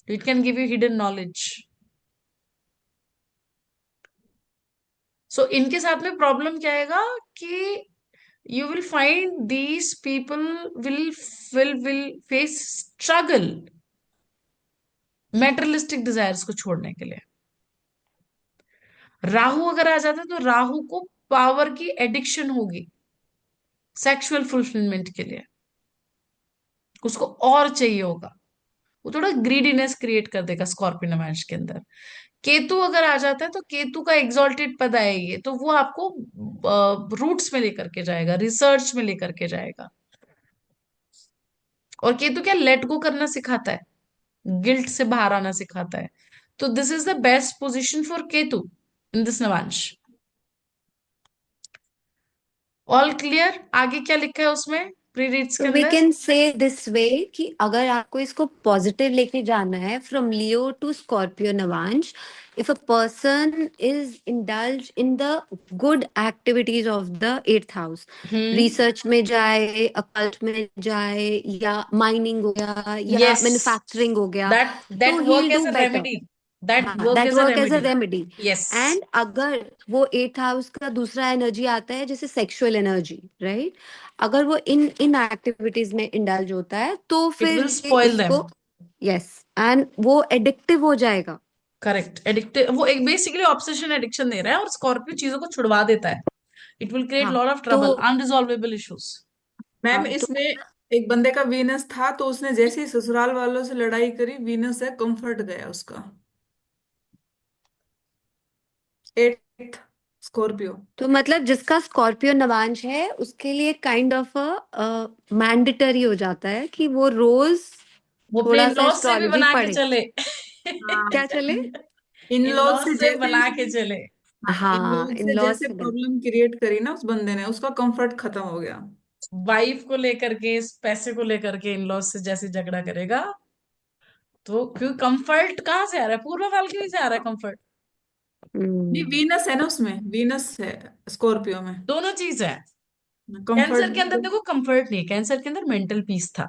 it can give you hidden knowledge. So इनके साथ में प्रॉब्लम क्या आएगा कि you will find these people will face struggle materialistic desires को छोड़ने के लिए। राहु अगर आ जाता है तो राहु को पावर की एडिक्शन होगी सेक्सुअल फुलफिलमेंट के लिए, उसको और चाहिए होगा, वो थोड़ा ग्रीडीनेस क्रिएट कर देगा स्कॉर्पियो नवांश के अंदर। केतु अगर आ जाता है तो केतु का एग्जॉल्टेड पद है ये, तो वो आपको रूट्स में लेकर के जाएगा, रिसर्च में लेकर के जाएगा। और केतु क्या लेट गो करना सिखाता है, गिल्ट से बाहर आना सिखाता है। तो this is the best position for Ketu in this Navamsa. All clear? आगे क्या लिखा है उसमें प्री रीड्स के तो वी अंदर? कैन से दिस वे कि अगर आपको इसको पॉजिटिव लेके जाना है from Leo to Scorpio navamsa, if a person is indulge in the good activities of the eighth house, hmm. Research में जाए, अकल्ट में जाए, या माइनिंग हो गया, या यस, मैन्युफैक्चरिंग हो गया, दैट तो दैट ही work will as do a better. Remedy, that हाँ, work that as a work as a remedy. Remedy. Yes, and अगर वो एट्थ हाउस का दूसरा एनर्जी आता है जैसे सेक्सुअल एनर्जी, राइट, अगर वो इन इन एक्टिविटीज में इंडल्ज होता है तो इट फिर विल ये स्पॉइल देम। इसको, यस, एंड वो एडिक्टिव हो जाएगा। करेक्ट, एडिक्टिव, वो एक बेसिकली ऑब्सेशन एडिक्शन दे रहा है, और स्कॉर्पियो चीजों को छुड़वा देता है। इट विल क्रिएट हाँ लॉट ऑफ तो, ट्रबल, अनरिजॉल्वेबल इश्यूज। मैम हाँ तो इसमें एक बंदे का वीनस था, तो उसने जैसे ही ससुराल वालों से लड़ाई करी, वीनस से कंफर्ट गया उसका। एट। स्कॉर्पियो। तो मतलब जिसका स्कॉर्पियो नवांश है उसके लिए काइंड ऑफ अ मैंडेटरी हो जाता है कि वो रोज वो अपने थोड़ा इन सा लॉज से भी एस्ट्रोलॉजी बना के पढ़े। चले। हाँ। क्या चले? इन इन लॉज लॉज से से जैसे ही बना के उसने, चले। हाँ, इन हाँ, लॉज इन से लॉज जैसे से बने। प्रॉब्लम क्रिएट करी ना उस बंदे ने, उसका कंफर्ट खत्म हो गया। वाइफ को लेकर के, इस पैसे को लेकर के इन लॉज से जैसे झगड़ा करेगा, तो क्यों कंफर्ट कहाँ से आ रहा है? पूर्व फाल्गुनी से आ रहा है कंफर्ट। नहीं, हम्म। वीनस है ना उसमें, वीनस है स्कॉर्पियो में। दोनों चीज है। कंफर्ट कैंसर के भी अंदर तो। देखो कंफर्ट नहीं है, कैंसर के अंदर मेंटल पीस था।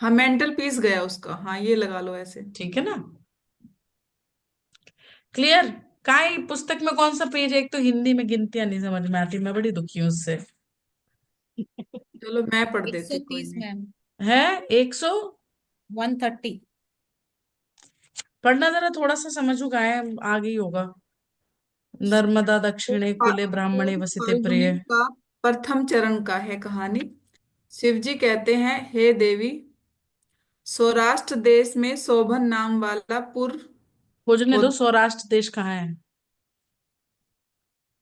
हाँ, मेंटल पीस गया उसका, हाँ ये लगा लो ऐसे। ठीक है ना? क्लियर? काई पुस्तक में कौन सा पेज है? एक तो हिंदी में गिनतियां नहीं समझ में आती, मैं बड़ी दुखी हूँ उससे। चलो मैं पढ़ एक देती सौ हूँ, कोई तीस नहीं। मैम। है 100? 130। पढ़ना जरा, थोड़ा सा समझू, का है आगे ही होगा। नर्मदा दक्षिणे कूले ब्राह्मणे पूर्व वसते फाल्गुनी प्रिय। का प्रथम चरण का है कहानी। शिव जी कहते हैं, हे देवी, सौराष्ट्र देश में शोभन नाम वाला पुर खोजने दो, होता। सौराष्ट्र देश कहाँ है?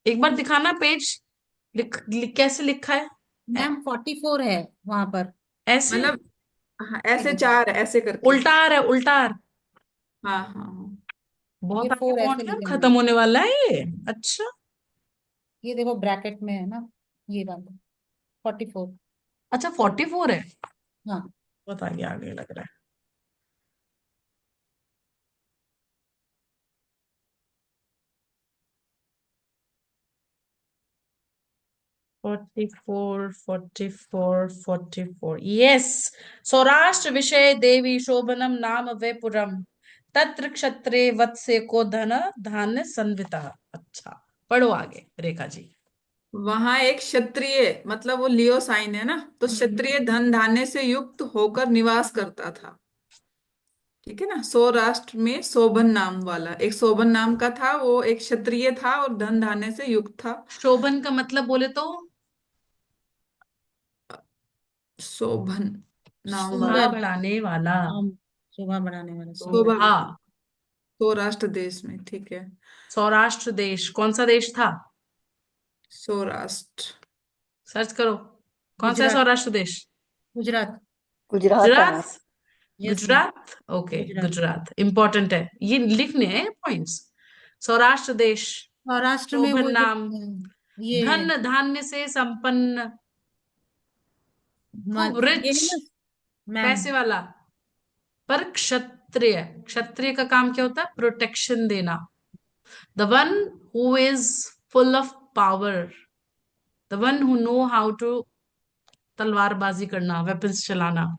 एक बार दिखाना पेज। कैसे लिखा है? मैम 44 है वहां पर। ऐसे? मतलब हाँ, ऐसे चार ऐसे करके। उल्टा आ रहा है, उल्टा आ रहा है। हाँ हाँ हाँ। ये बहुत आगे 4 पहुंच ऐसे गया, लिखेंगे। खत्म होने वाला है ये। अच्छा। ये देखो ब्रैकेट में है ना, ये वाला 44। अच्छा 44 है। हाँ। बहुत आगे आगे लग रहा है। 44 यस। सौराष्ट्र विषय देवी शोभनम नाम वे पुरम, तत्र क्षत्रे वत्से को धन धान्य संविता। अच्छा, पढ़ो आगे रेखा जी। वहां एक क्षत्रिय, मतलब वो लियो साइन है ना, तो क्षत्रिय धन धान्य से युक्त होकर निवास करता था। ठीक है ना। सौराष्ट्र में शोभन नाम वाला, एक शोभन नाम का था, वो एक क्षत्रिय था और धन धान्य से युक्त था। शोभन का मतलब बोले तो? शोभन नाम शोभा वाला। सुंदर। बढ़ाने वाला। हम शोभा बढ़ाने वाला सुंदर। शोभा। शोभा। सौराष्ट्र देश में, ठीक है। सौराष्ट्र देश कौन सा देश था? सौराष्ट्र। सर्च करो। कौन सा है गुजरात। सौराष्ट्र देश? गुजरात। गुजरात है Gujarat. Ma'am. Yes ma'am. Gujarat, okay Gujarat. Gujarat important है, ये लिखने हैं पॉइंट्स। सौराष्ट्र देश। महाराष्ट्र में शोभन वो जो नाम। ये धन धान्य से संपन्न। खूब ये रिच। है ना मैम। पैसे वाला। पर क्षत्रिय, क्षत्रिय का काम क्या होता है? प्रोटेक्शन देना। The one who is full of power, the one who know how to तलवारबाजी करना, वेपन्स चलाना,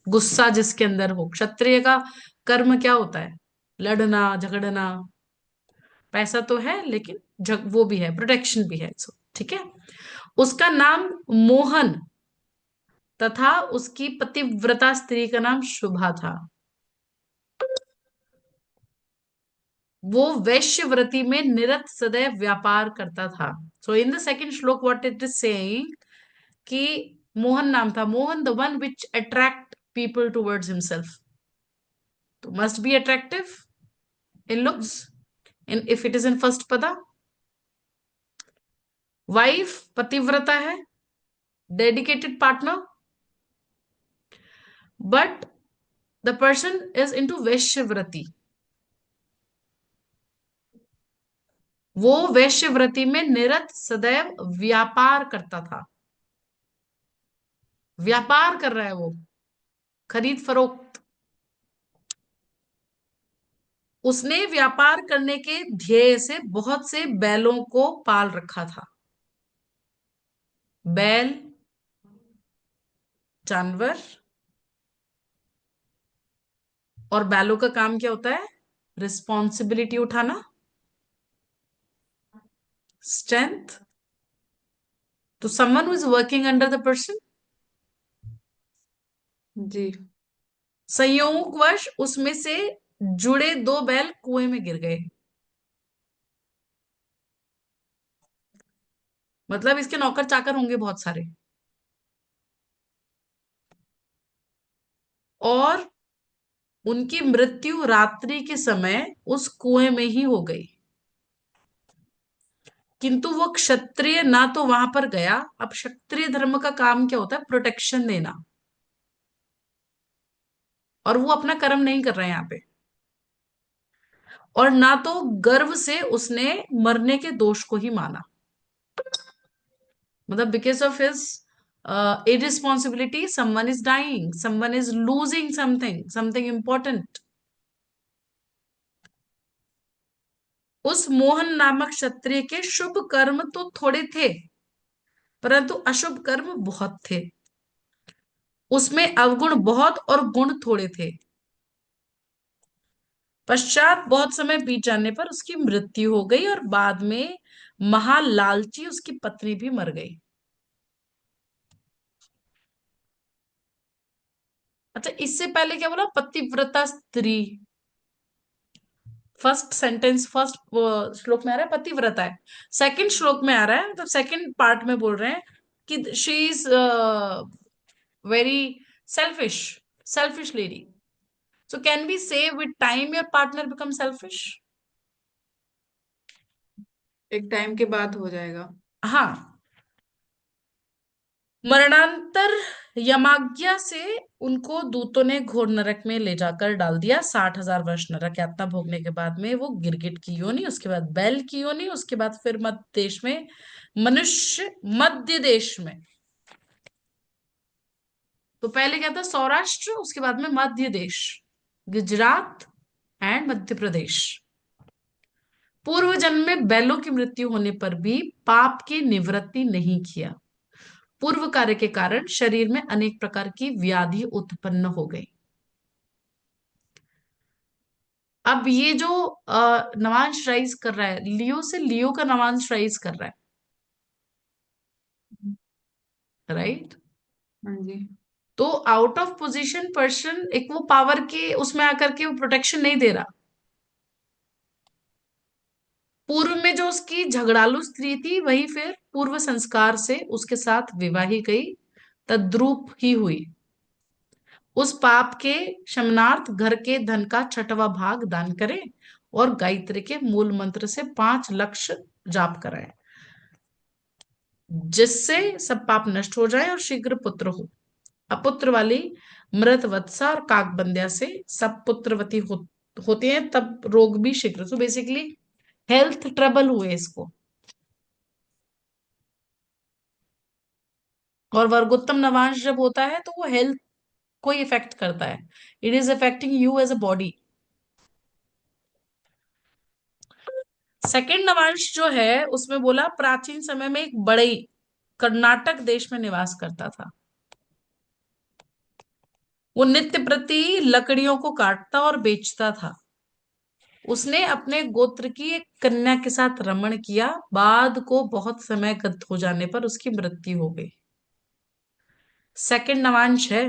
गुस्सा जिसके अंदर हो। क्षत्रिय का कर्म क्या होता है? लड़ना झगड़ना। पैसा तो है लेकिन वो भी है, प्रोटेक्शन भी है। ठीक है। उसका नाम मोहन तथा उसकी पतिव्रता स्त्री का नाम शुभा था। वो वैश्यव्रती में निरत सदैव व्यापार करता था। So in the second shloka what it is saying कि मोहन नाम था, Mohan the one which attract people towards himself, तो must be attractive in looks, in if it is in first pada. Wife पतिव्रता है, dedicated partner, but the person is into वैश्यव्रती। वो वैश्यव्रती में निरत सदैव व्यापार करता था। व्यापार कर रहा है वो, खरीद फरोख्त। उसने व्यापार करने के ध्येय से बहुत से बैलों को पाल रखा था। बैल जानवर, और बैलों का काम क्या होता है? रिस्पॉन्सिबिलिटी उठाना, स्ट्रेंथ। तो someone who is working under the person, जी। संयोगवश उसमें से जुड़े दो बैल कुएं में गिर गए। मतलब इसके नौकर चाकर होंगे बहुत सारे, और उनकी मृत्यु रात्रि के समय उस कुएं में ही हो गई। किंतु वो क्षत्रिय ना तो वहां पर गया। अब क्षत्रिय धर्म का काम क्या होता है? प्रोटेक्शन देना। और वो अपना कर्म नहीं कर रहा है यहाँ पे। और ना तो गर्व से उसने मरने के दोष को ही माना, मतलब because of his irresponsibility someone is dying, someone is losing something, something important। उस मोहन नामक क्षत्रिय के शुभ कर्म तो थोड़े थे, परंतु अशुभ कर्म बहुत थे। उसमें अवगुण बहुत और गुण थोड़े थे। पश्चात बहुत समय बीत जाने पर उसकी मृत्यु हो गई और बाद में महालालची उसकी पत्नी भी मर गई। अच्छा, इससे पहले क्या बोला? पतिव्रता स्त्री। फर्स्ट सेंटेंस, फर्स्ट श्लोक में आ रहा है पतिव्रता है। सेकंड श्लोक में आ रहा है, मतलब सेकंड पार्ट में बोल रहे हैं कि she is very selfish, selfish lady. So can be say with time your partner become selfish? एक टाइम के बाद हो जाएगा। हाँ। मरणांतर यमाज्ञा से उनको दूतों ने घोर नरक में ले जाकर डाल दिया। 60,000 वर्ष नरक यातना भोगने के बाद में वो गिरगिट की योनि, उसके बाद बैल की योनि, उसके बाद फिर मध्य देश में, मनुष्य मध्य देश में। तो पहले क्या था? सौराष्ट्र, उसके बाद में मध्य देश, गुजरात एंड मध्य प्रदेश। पूर्व जन्म में बैलों की मृत्यु होने पर भी पाप की निवृत्ति नहीं किया। पूर्व कार्य के कारण शरीर में अनेक प्रकार की व्याधि उत्पन्न हो गई। अब ये जो नवांश राइज कर रहा है, लियो से लियो का नवांश राइज कर रहा है, राइट? हाँ जी। तो आउट ऑफ पोजीशन पर्सन एक वो पावर के उसमें आकर के वो प्रोटेक्शन नहीं दे रहा। पूर्व में जो उसकी झगड़ालू स्त्री थी वही फिर पूर्व संस्कार से उसके साथ विवाही गई, तद्रूप ही हुई। उस पाप के शमनार्थ घर के धन का 6वां भाग दान करें और गायत्री के मूल मंत्र से 5 लक्ष जाप कराएं, जिससे सब पाप नष्ट हो जाए और शीघ्र पुत्र हो। अपुत्र वाली मृत वत्सा और काकबंध्या से सब पुत्रवती होती हैं, तब रोग भी शीघ्र। तो बेसिकली हेल्थ ट्रबल हुए इसको। और वर्गोत्तम नवांश जब होता है तो वो हेल्थ को इफेक्ट करता है। It is affecting you as a body. Second नवांश जो है उसमें बोला प्राचीन समय में एक बड़ई कर्नाटक देश में निवास करता था। वो नित्य प्रति लकड़ियों को काटता और बेचता था। उसने अपने गोत्र की एक कन्या के साथ रमण किया, बाद को बहुत समय गत हो जाने पर उसकी मृत्यु हो गई। सेकंड नवांश है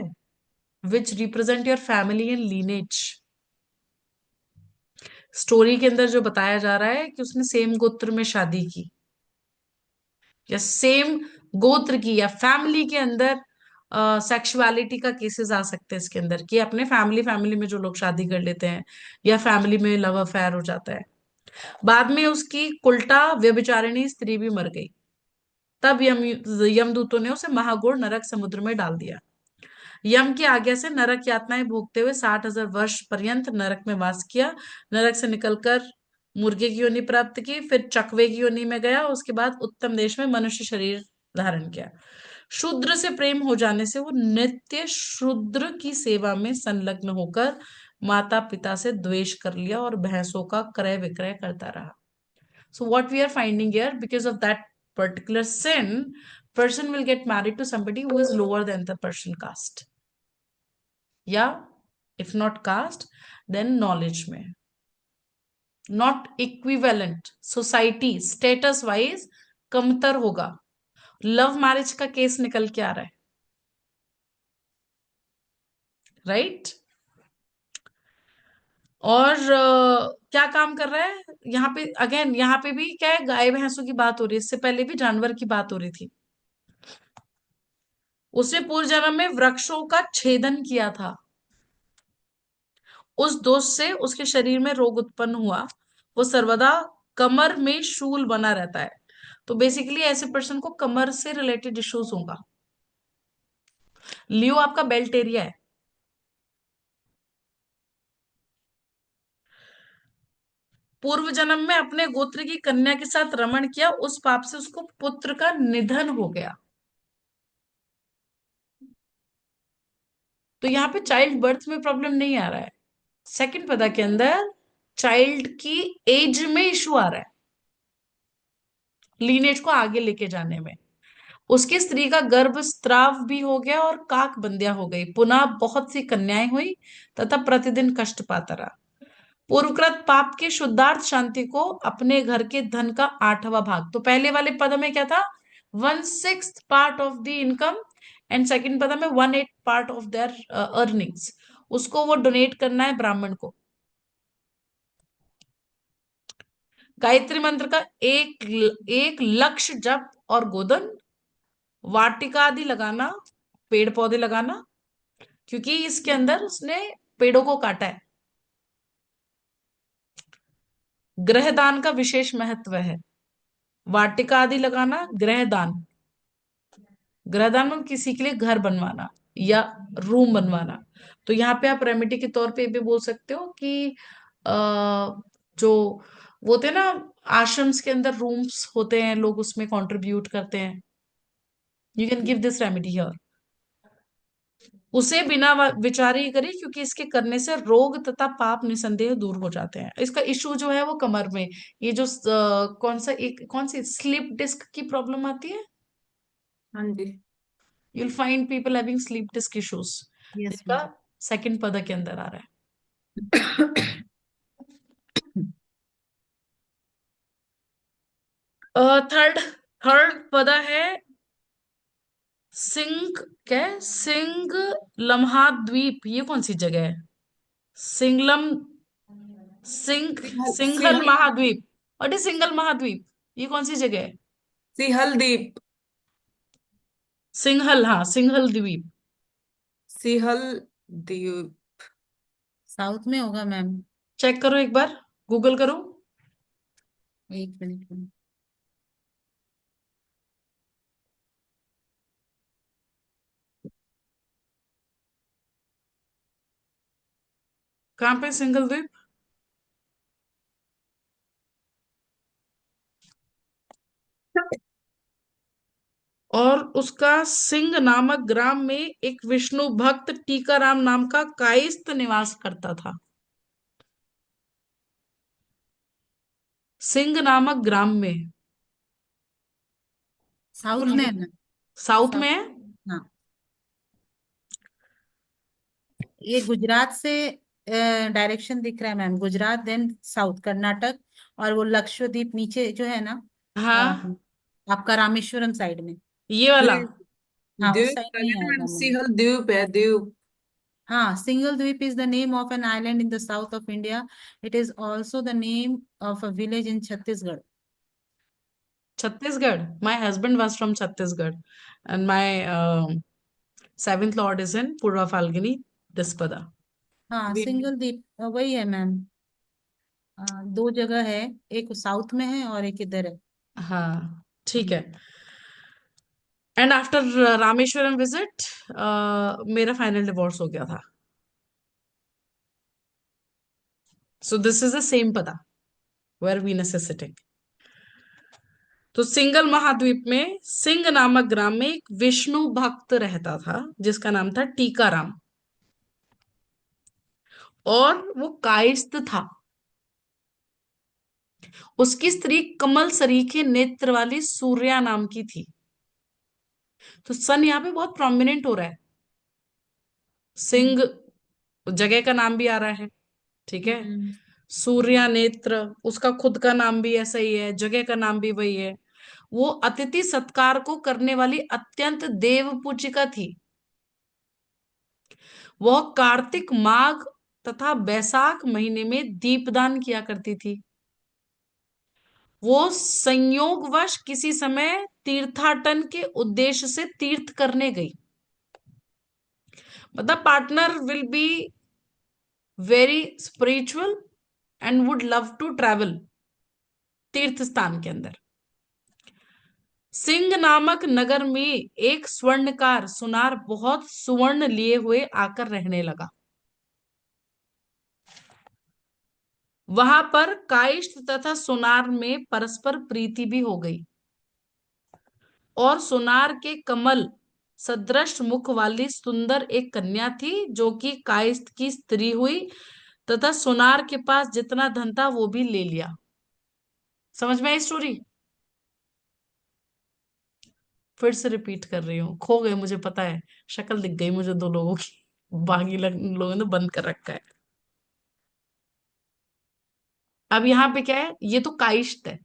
which represent your family and lineage. Story के अंदर जो बताया जा रहा है कि उसने सेम गोत्र में शादी की, या सेम गोत्र की या फैमिली के अंदर सेक्सुअलिटी का केसेस आ सकते हैं इसके अंदर, कि अपने फैमिली फैमिली में जो लोग शादी कर लेते हैं या फैमिली में लव अफेयर हो जाता है। बाद में उसकी उल्टा व्यभिचारिणी स्त्री भी मर गई। तब यमदूतों ने उसे महाघोर नरक समुद्र में डाल दिया। यम की आज्ञा से नरक यातनाएं भोगते हुए 60,000 वर्ष पर्यंत नरक में वास किया। नरक से निकलकर मुर्गे की योनि प्राप्त की, फिर चकवे की योनि में गया, उसके बाद उत्तम देश में मनुष्य शरीर धारण किया। शूद्र से प्रेम हो जाने से वो नित्य शूद्र की सेवा में संलग्न होकर माता पिता से द्वेष कर लिया और भैंसों का क्रय विक्रय करता रहा। So what we are finding here, because of that particular sin, person will get married to somebody who is lower than the person caste. या if not caste, then knowledge में not equivalent, society status wise कमतर होगा। Love marriage का case निकल के आ रहा है, right? और क्या काम कर रहा है यहाँ पे? अगेन यहाँ पे भी क्या है, गाय भैंसों की बात हो रही है, इससे पहले भी जानवर की बात हो रही थी। उसने पूर्व जन्म में वृक्षों का छेदन किया था। उस दोष से उसके शरीर में रोग उत्पन्न हुआ। वो सर्वदा कमर में शूल बना रहता है। तो बेसिकली ऐसे पर्सन को कमर से रिलेटेड इश्यूज होगा। लियो आपका बेल्ट एरिया है। पूर्व जन्म में अपने गोत्र की कन्या के साथ रमण किया, उस पाप से उसको पुत्र का निधन हो गया। तो यहाँ पे चाइल्ड बर्थ में प्रॉब्लम नहीं आ रहा है। सेकंड पदा के अंदर चाइल्ड की एज में इशू आ रहा है, लीनेज को आगे लेके जाने में। उसकी स्त्री का गर्भ स्त्राव भी हो गया और काक बंदिया हो गई। पुनः बहुत सी कन्याएं हुई तथा प्रतिदिन कष्ट पाता रहा। पूर्वकृत पाप के शुद्धार्थ शांति को अपने घर के धन का 8वां भाग, तो पहले वाले पद में क्या था, 1/6 part of the income, and second पद में 1/8 पार्ट ऑफ देयर अर्निंग्स, उसको वो डोनेट करना है ब्राह्मण को। गायत्री मंत्र का एक एक लक्ष्य जप और गोदन, वाटिका आदि लगाना, पेड़ पौधे लगाना, क्योंकि इसके अंदर उसने पेड़ों को काटा है। ग्रह दान का विशेष महत्व है। वाटिका आदि लगाना, ग्रह दान, ग्रह दान में किसी के लिए घर बनवाना या रूम बनवाना। तो यहाँ पे आप रेमेडी के तौर पे भी बोल सकते हो कि जो वो होते हैं ना, आश्रम्स के अंदर रूम्स होते हैं, लोग उसमें कंट्रीब्यूट करते हैं, you can give this remedy here. उसे बिना विचारे ही करें, क्योंकि इसके करने से रोग तथा पाप निसंदेह दूर हो जाते हैं। इसका इशू जो है वो कमर में, ये जो कौन सी स्लिप डिस्क की प्रॉब्लम आती है, हाँ जी। you'll find people having sleep disk issues, yes जिसका मैम। सेकंड पद के अंदर आ रहा है। थर्ड थर्ड पद है सिंग, क्या है, सिंग लम्हा द्वीप, ये कौन सी जगह है, सिंगलम, सिंहल सिंघल सिंहल महाद्वीप, और सिंगल महाद्वीप, ये कौन सी जगह है, सिंहल द्वीप। सिंघल, हाँ सिंघल द्वीप। सिंहल द्वीप। साउथ में होगा मैम। चेक करो एक बार, गूगल करो। एक मिनट में। कहाँ पे सिंगल द्वीप, और उसका सिंह नामक ग्राम में एक विष्णु भक्त टीकाराम नाम का कायस्थ निवास करता था। सिंह नामक ग्राम में, साउथ में है मैम। South south. में है। हाँ, ये गुजरात से डायरेक्शन दिख रहा है ma'am, Gujarat then south Karnataka, और वो लक्षद्वीप नीचे जो है ना, अ, हाँ, आपका रामेश्वरम साइड में। ये वाला। द्वीप। हाँ, उस द्वीप साइड में लगे ही ना मैम, आएगा मैम। सिंहल द्वीप है, द्वीप। हाँ, Singal Dweep is the name of an island in the south of India. It is also the name of a village in Chhattisgarh. Chhattisgarh, my husband was from Chhattisgarh, and my seventh lord is in Purva Phalguni दिसपदा। हाँ, सिंगल द्वीप वही है ma'am. दो जगह है, एक south में है और एक इधर है। हाँ, ठीक है। हम्म। एंड आफ्टर रामेश्वरम विजिट मेरा फाइनल डिवोर्स हो गया था। So this is the same पदा वेयर वीनस इज सिटिंग। तो सिंगल महाद्वीप में सिंह नामक ग्राम में एक विष्णु भक्त रहता था, जिसका नाम था टीकाराम, और वो कायस्थ था। उसकी स्त्री कमल सरीखे नेत्र वाली सूर्या नाम की थी। तो सन यहाँ पे बहुत प्रोमिनेंट हो रहा है, सिंह जगह का नाम भी आ रहा है, ठीक है। हम्म। सूर्या नेत्र, उसका खुद का नाम भी ऐसा ही है, जगह का नाम भी वही है। वो अतिथि सत्कार को करने वाली अत्यंत देव पूजिका थी। वह कार्तिक माघ तथा बैसाख महीने में दीपदान किया करती थी। वो संयोगवश किसी समय तीर्थाटन के उद्देश्य से तीर्थ करने गई। मतलब partner will be very spiritual and would love to travel तीर्थ स्थान के अंदर। सिंह नामक नगर में एक स्वर्णकार सुनार बहुत सुवर्ण लिए हुए आकर रहने लगा। वहां पर कायस्थ तथा सुनार में परस्पर प्रीति भी हो गई, और सुनार के कमल सदृश मुख वाली सुंदर एक कन्या थी, जो कि कायस्थ की स्त्री हुई तथा सुनार के पास जितना धन था वो भी ले लिया। समझ में आई स्टोरी। फिर से रिपीट कर रही हूँ, खो गए मुझे पता है, शक्ल दिख गई मुझे दो लोगों की, बाकी लोगों ने बंद कर रखा है। अब यहाँ पे क्या है, ये तो काइश्त है।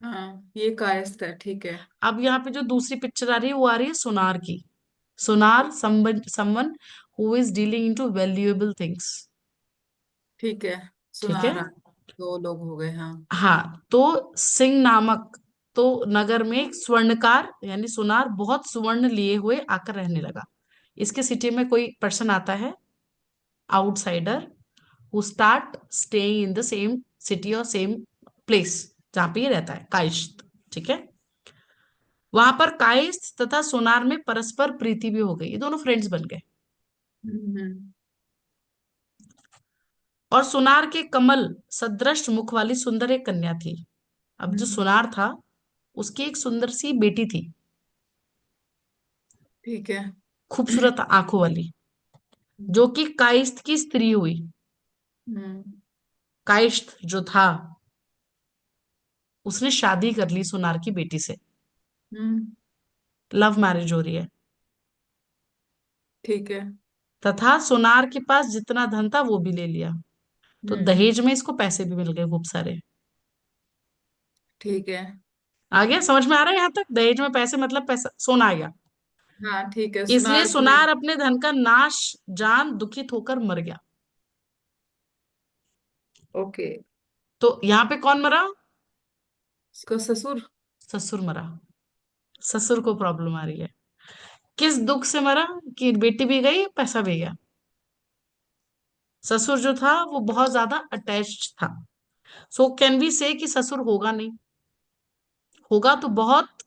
हाँ ये कायस्थ है, ठीक है। अब यहाँ पे जो दूसरी पिक्चर आ रही है वो आ रही है सोनार की। Sonar someone who is dealing into valuable things. ठीक है, ठीक है। सुनार। दो लोग हो गए, हाँ। हाँ, तो सिंह नामक तो नगर में एक स्वर्णकार यानी सुनार बहुत सुवर्ण लिए हुए आकर रहने लगा। इसके सिटी में कोई पर्सन आता है, outsider, who start staying in the same city और सेम प्लेस जहां पे ये रहता है, काइश्त। ठीक है। वहां पर काइस्थ तथा सोनार में परस्पर प्रीति भी हो गई, ये दोनों फ्रेंड्स बन गए। हम्म। और सोनार के कमल सदृश मुख वाली सुंदर एक कन्या थी। अब जो हम्म, सोनार था उसकी एक सुंदर सी बेटी थी, ठीक है। खूबसूरत आंखों वाली, जो कि काइस्थ की स्त्री हुई। हम्म। काइस्थ जो था उसने शादी कर ली सोनार की बेटी से, हम्म, लव मैरिज हो रही है। ठीक है। तथा सोनार के पास जितना धन था वो भी ले लिया। तो हम्म, दहेज में इसको पैसे भी मिल गए खूब सारे। ठीक है। आ गया समझ में, आ रहा है यहाँ तक? दहेज में पैसे मतलब पैसा, सोना आ गया। हाँ ठीक है, इसलिए सुनार के। सुनार अपने धन का नाश जान दुखित होकर मर गया। ओके। तो यहाँ पे कौन मरा? इसका ससुर। ससुर मरा। ससुर को प्रॉब्लम आ रही है। किस दुख से मरा? कि बेटी भी गई पैसा भी गया। ससुर जो था वो बहुत ज्यादा अटैच्ड था। सो कैन वी से कि ससुर होगा नहीं, होगा तो बहुत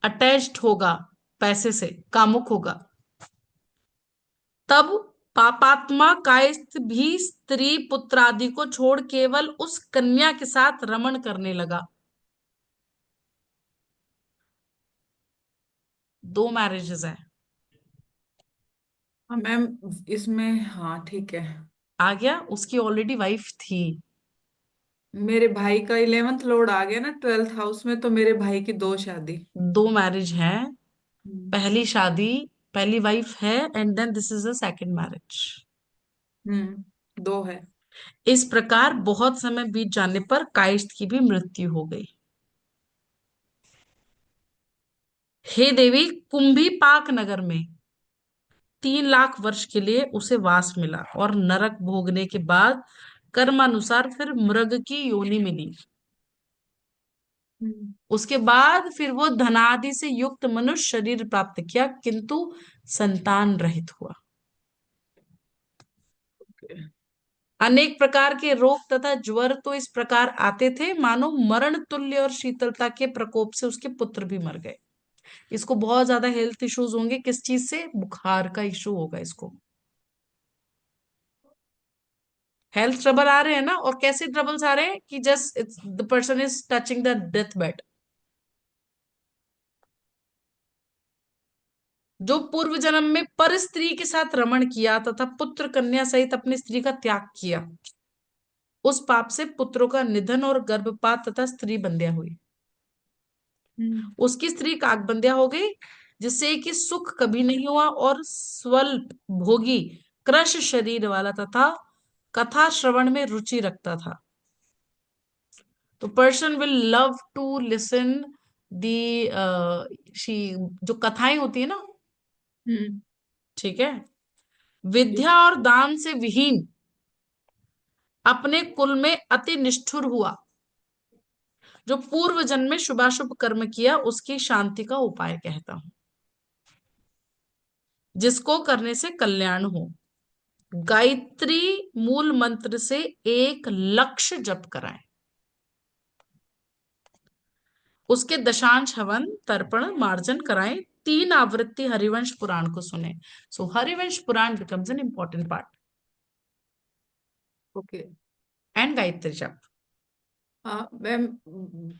अटैच्ड होगा, पैसे से कामुक होगा। तब पापात्मा कायस्थ भी स्त्री पुत्र आदि को छोड़ केवल उस कन्या के साथ रमण करने लगा। दो मैरिजेस है। हाँ मैम, इसमें हाँ ठीक है। आ गया, उसकी ऑलरेडी वाइफ थी। मेरे भाई का 11th लॉर्ड आ गया ना 12th हाउस में, तो मेरे भाई की दो शादी। दो मैरिज है। हम्म। पहली शादी, पहली वाइफ है, and then this is a second marriage. दो है। इस प्रकार बहुत समय बीत जाने पर काइस्थ की भी मृत्यु हो गई। हे देवी, कुंभी पाक नगर में 3 लाख वर्ष के लिए उसे वास मिला और नरक भोगने के बाद कर्मानुसार फिर मृग की योनि मिली। हम्म, उसके बाद फिर वो धनादि से युक्त मनुष्य शरीर प्राप्त किया, किंतु संतान रहित हुआ। ओके। अनेक प्रकार के रोग तथा ज्वर तो इस प्रकार आते थे मानो मरण तुल्य, और शीतलता के प्रकोप से उसके पुत्र भी मर गए। इसको बहुत ज्यादा हेल्थ इश्यूज होंगे, किस चीज से? बुखार का इशू होगा इसको। हेल्थ ट्रबल आ रहे हैं ना, और कैसे ट्रबल्स आ रहे हैं कि just it's the person is touching the death bed. जो पूर्व जन्म में पर स्त्री के साथ रमण किया तथा पुत्र कन्या सहित अपनी स्त्री का त्याग किया, उस पाप से पुत्रों का निधन और गर्भपात तथा स्त्री बंध्या हुई। हम्म, उसकी स्त्री काकबंध्या हो गई, जिससे कि सुख कभी नहीं हुआ, और स्वल्प भोगी कृश शरीर वाला तथा कथा श्रवण में रुचि रखता था। तो person will love to listen the शी जो कथाएं होती है ना, हम्म, ठीक है, ठीक। विद्या और दान से विहीन अपने कुल में अति निष्ठुर हुआ, जो पूर्व जन्म में शुभाशुभ कर्म किया उसकी शांति का उपाय कहता हूं, जिसको करने से कल्याण हो। गायत्री मूल मंत्र से 1 लक्ष जप कराएं। उसके दशांश हवन तर्पण मार्जन कराएं। 3 आवृत्ति हरिवंश पुराण को सुने। So Harivansh Purana becomes an important part. Okay. And Gayatri jap. हाँ मैम,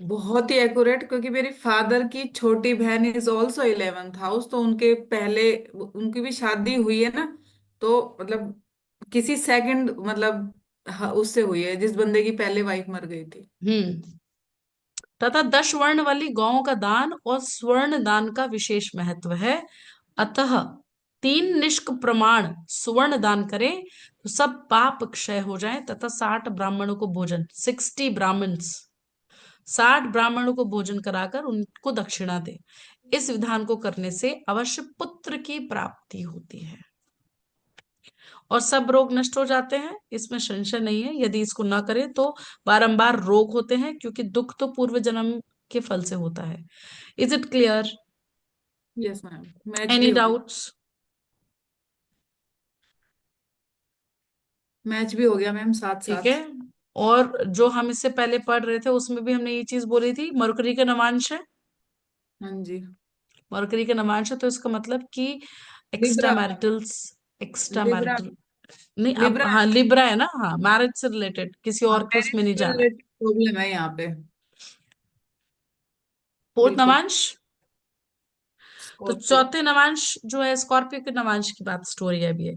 बहुत ही एक्यूरेट, क्योंकि मेरी फादर की छोटी बहन इज ऑल्सो 11th हाउस, तो उनके पहले उनकी भी शादी हुई है ना। तो मतलब किसी सेकंड मतलब, हाँ, उससे हुई है जिस बंदे की पहले वाइफ मर गई थी। हम्म। तथा 10 वर्ण वाली गौओं का दान और स्वर्ण दान का विशेष महत्व है। अतः 3 निष्क प्रमाण स्वर्ण दान करें तो सब पाप क्षय हो जाए, तथा 60 ब्राह्मणों को भोजन, 60 ब्राह्मण्स, 60 ब्राह्मणों को भोजन कराकर उनको दक्षिणा दे। इस विधान को करने से अवश्य पुत्र की प्राप्ति होती है और सब रोग नष्ट हो जाते हैं, इसमें संशय नहीं है। यदि इसको ना करें तो बारंबार रोग होते हैं, क्योंकि दुख तो पूर्व जन्म के फल से होता है। Is it clear? Yes ma'am, match any भी हो गया। डाउट्स? मैच भी हो गया मैम, साथ ठीक है। साथ। और जो हम इससे पहले पढ़ रहे थे उसमें भी हमने ये चीज बोली थी, मरकरी का नवांश है। हाँ जी। मरकरी का नवांश है तो इसका मतलब कि extra Libra. Maritals, extra Libra. Marital नहीं, अब लिब्रा। हाँ लिब्रा है ना, हाँ मैरिज से रिलेटेड, किसी हाँ, और के मैरिज उसमें नहीं से जाना है। रिलेटेड प्रॉब्लम है यहाँ पे। फोर्थ बिल्कुल। नवांश। तो स्कॉर्पियो। चौथे नवांश जो है स्कॉर्पियो के नवांश की बात, स्टोरी है अभी है।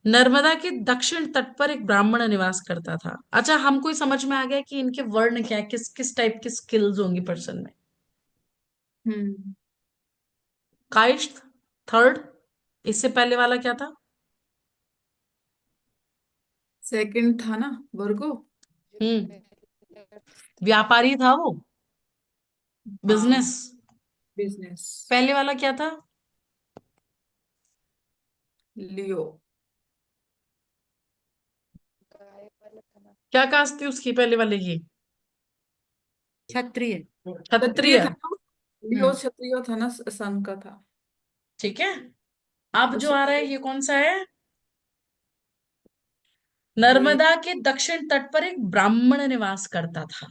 नर्मदा के दक्षिण तट पर एक ब्राह्मण निवास करता था। अच्छा, हमको ही समझ में आ गया कि इनके वर्ण क्या है, किस किस टाइप की स्किल्स होंगी पर्सन में। हम्म। काइस्ट, थर्ड। इससे पहले वाला क्या था? सेकंड था ना, वर्गो। हम्म, व्यापारी था वो, बिजनेस। हाँ, बिजनेस। पहले वाला क्या था? लियो। क्या कास्ट थी उसकी पहले वाले की? क्षत्रिय। क्षत्रिय क्षत्रिय। था ना। लियो हम्म, क्षत्रिय था ना, सन का था। ठीक है। अब जो उस आ रहा है ये कौन सा है? ये नर्मदा के दक्षिण तट पर एक ब्राह्मण निवास करता था।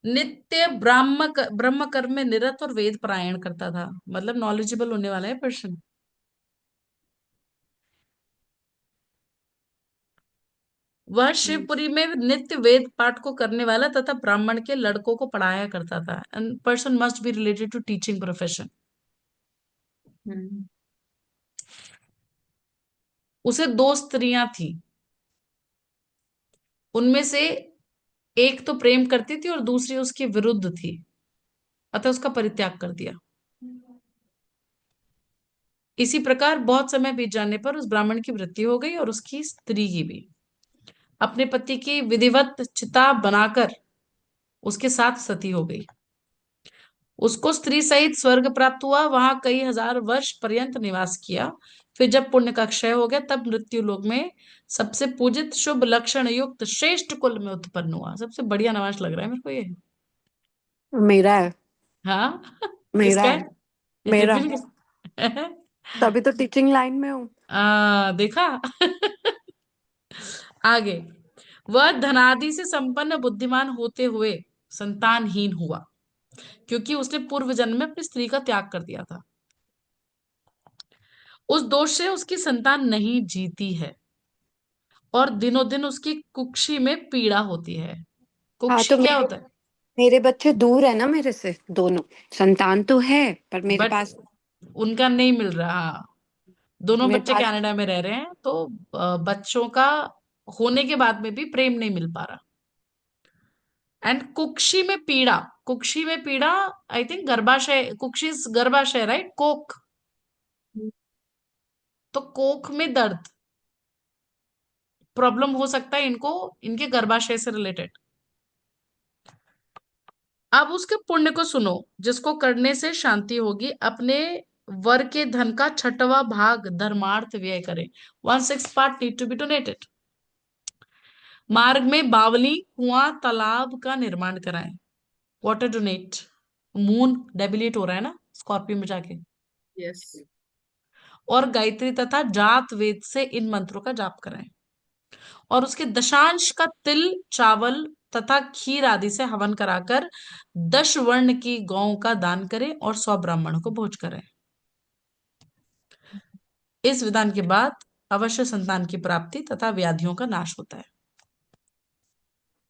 नित्य ब्रह्म कर्म में निरत और वेद पारायण करता था, मतलब नॉलेजेबल होने वाला है पर्सन। वह शिवपुरी में नित्य वेद पाठ को करने वाला तथा ब्राह्मण के लड़कों को पढ़ाया करता था। And person must be related to teaching profession. Hmm. उसे 2 स्त्रियां थी, उनमें से एक तो प्रेम करती थी और दूसरी उसके विरुद्ध थी, अतः उसका परित्याग कर दिया। इसी प्रकार बहुत समय बीत जाने पर उस ब्राह्मण की मृत्यु हो गई और उसकी स्त्री की भी। अपने पति की विधिवत चिता बनाकर उसके साथ सती हो गई। उसको स्त्री सहित स्वर्ग प्राप्त हुआ, वहां कई हजार वर्ष पर्यंत निवास किया। फिर जब पुण्य का क्षय हो गया तब मृत्यु लोक में सबसे पूजित शुभ लक्षण युक्त श्रेष्ठ कुल में उत्पन्न हुआ। सबसे बढ़िया नवाज लग रहा है मेरे को ये। मेरा है। हाँ। मेरा किसका है। है? मेरा। फिर तभी तो टीचिंग लाइन में हूँ। देखा। आगे, वह धनादि से संपन्न बुद्धिमान होते हुए संतानहीन हुआ, क्योंकि उसने पूर्व जन्म में अपनी स्त्री का त्याग कर दिया था। उस दोष से उसकी संतान नहीं जीती है और दिनों दिन उसकी कुक्षी में पीड़ा होती है। हाँ, कुक्षी तो क्या मेरे होता है? मेरे बच्चे दूर है ना मेरे से, दोनों। संतान तो है, पर मेरे बट पास उनका नहीं मिल रहा। दोनों मेरे बच्चे पास कनाडा में रह रहे हैं, तो बच्चों का होने के बाद में भी प्रेम नहीं मिल पा रहा। एंड कुक्षी में पीड़ा, कुक्षी में पीड़ा, आई थिंक गर्भाशय, कुक्षी गर्भाशय, राइट? कोख। तो कोख में दर्द, प्रॉब्लम हो सकता है इनको, इनके गर्भाशय से रिलेटेड। अब उसके पुण्य को सुनो, जिसको करने से शांति होगी। अपने वर के धन का 6वां भाग धर्मार्थ व्यय करें। 1/6 part need to be donated. मार्ग में बावली, कुआं, तालाब का निर्माण कराएं। Water donate. मून डेबिलेट हो रहा है ना स्कॉर्पियो में जाके। यस। और गायत्री तथा जात वेद से इन मंत्रों का जाप कराएं। और उसके दशांश का तिल, चावल तथा खीर आदि से हवन कराकर 10 वर्ण की गौं का दान करें और 100 ब्राह्मणों को भोज करें। इस विधान के बाद अवश्य संतान की प्राप्ति तथा व्याधियों का नाश होता है।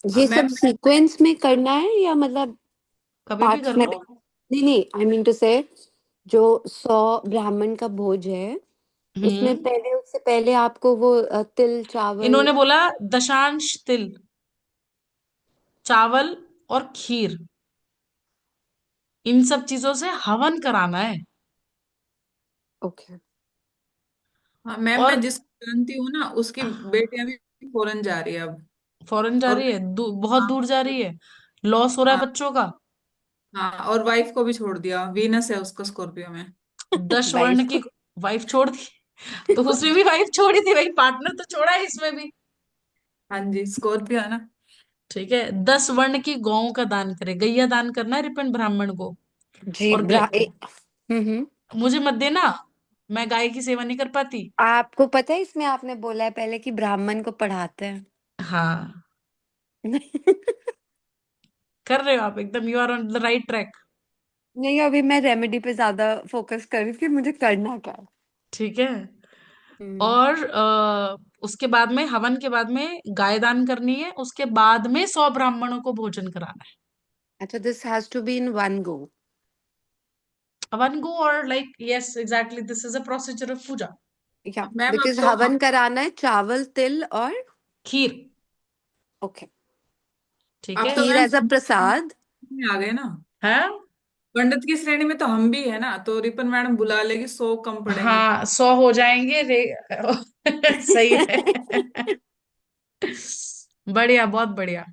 ये सब मैम। सीक्वेंस में करना है या मतलब कभी भी पार्ट्स कर में? लो। नहीं नहीं, आई मीन टू से, जो 100 ब्राह्मण का भोज है, उसमें हम्म, पहले, उससे पहले आपको वो तिल चावल। इन्होंने बोला दशांश तिल। चावल और खीर, इन सब चीजों से हवन कराना है। ओके। हाँ मैम, और मैं जिसको जानती हूँ ना उसकी बेटियां भी फॉरेन जा रही है अब। फॉरेन जा और रही है, बहुत हाँ दूर जा रही है, लॉस हो रहा है हाँ बच्चों का। हाँ, और वाइफ को भी छोड़ दिया, वीनस है उसका स्कॉर्पियो में। 10 वर्ण वाइफ की को। वाइफ छोड़ दी। तो उसने भी वाइफ छोड़ी थी भाई, पार्टनर तो छोड़ा है इसमें भी। हाँ जी, स्कॉर्पियो है ना। ठीक है, 10 वर्ण की गौओं का दान करे, गैया दान करना है रिपन ब्राह्मण को। जी और हम्म। मुझे मत देना, मैं गाय की सेवा नहीं कर पाती। आपको पता है इसमें आपने बोला है पहले कि ब्राह्मण को पढ़ाते हैं। हाँ, कर रहे हो आप एकदम, you are on the right track. नहीं, अभी मैं रेमेडी पे ज्यादा फोकस कर रही थी, मुझे करना क्या है। ठीक है। हम्म। और उसके बाद में, हवन के बाद में गाय दान करनी है, उसके बाद में 100 ब्राह्मणों को भोजन कराना है। अच्छा, this has to be in one go. हवन गो, और like yes exactly, this is a procedure of puja. Yeah ma'am अब बिकॉज तो हवन कराना है चावल तिल और। खीर। ओके। ठीक अब है। तो खीर मैम एज अ प्रसाद। में आ गए ना। है। पंडित की श्रेणी में तो हम भी है ना, तो रिपन मैडम बुला लेगी, 100 कम पड़ेंगे। हाँ, 100 हो जाएंगे सही है। बढ़िया, बहुत बढ़िया,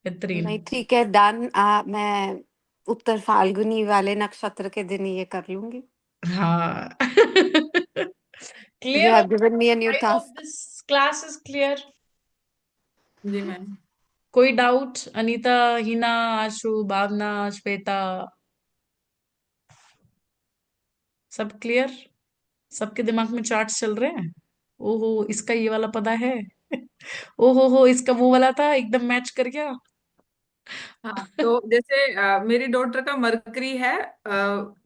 बेहतरीन। नहीं ठीक है, डन। मैं उत्तर फाल्गुनी वाले नक्षत्र के दिन ये कर लूंगी। हाँ। You clear. Have given me a new I hope task. This class is clear. जी मैम। कोई डाउट? अनीता, हिना, आशु, भावना, श्वेता, सब क्लियर? सबके दिमाग में चार्ट्स चल रहे हैं? ओहो, इसका ये वाला पता है। ओहो हो, इसका वो वाला था, एकदम मैच कर गया। हाँ तो जैसे मेरी डॉटर का मरकरी है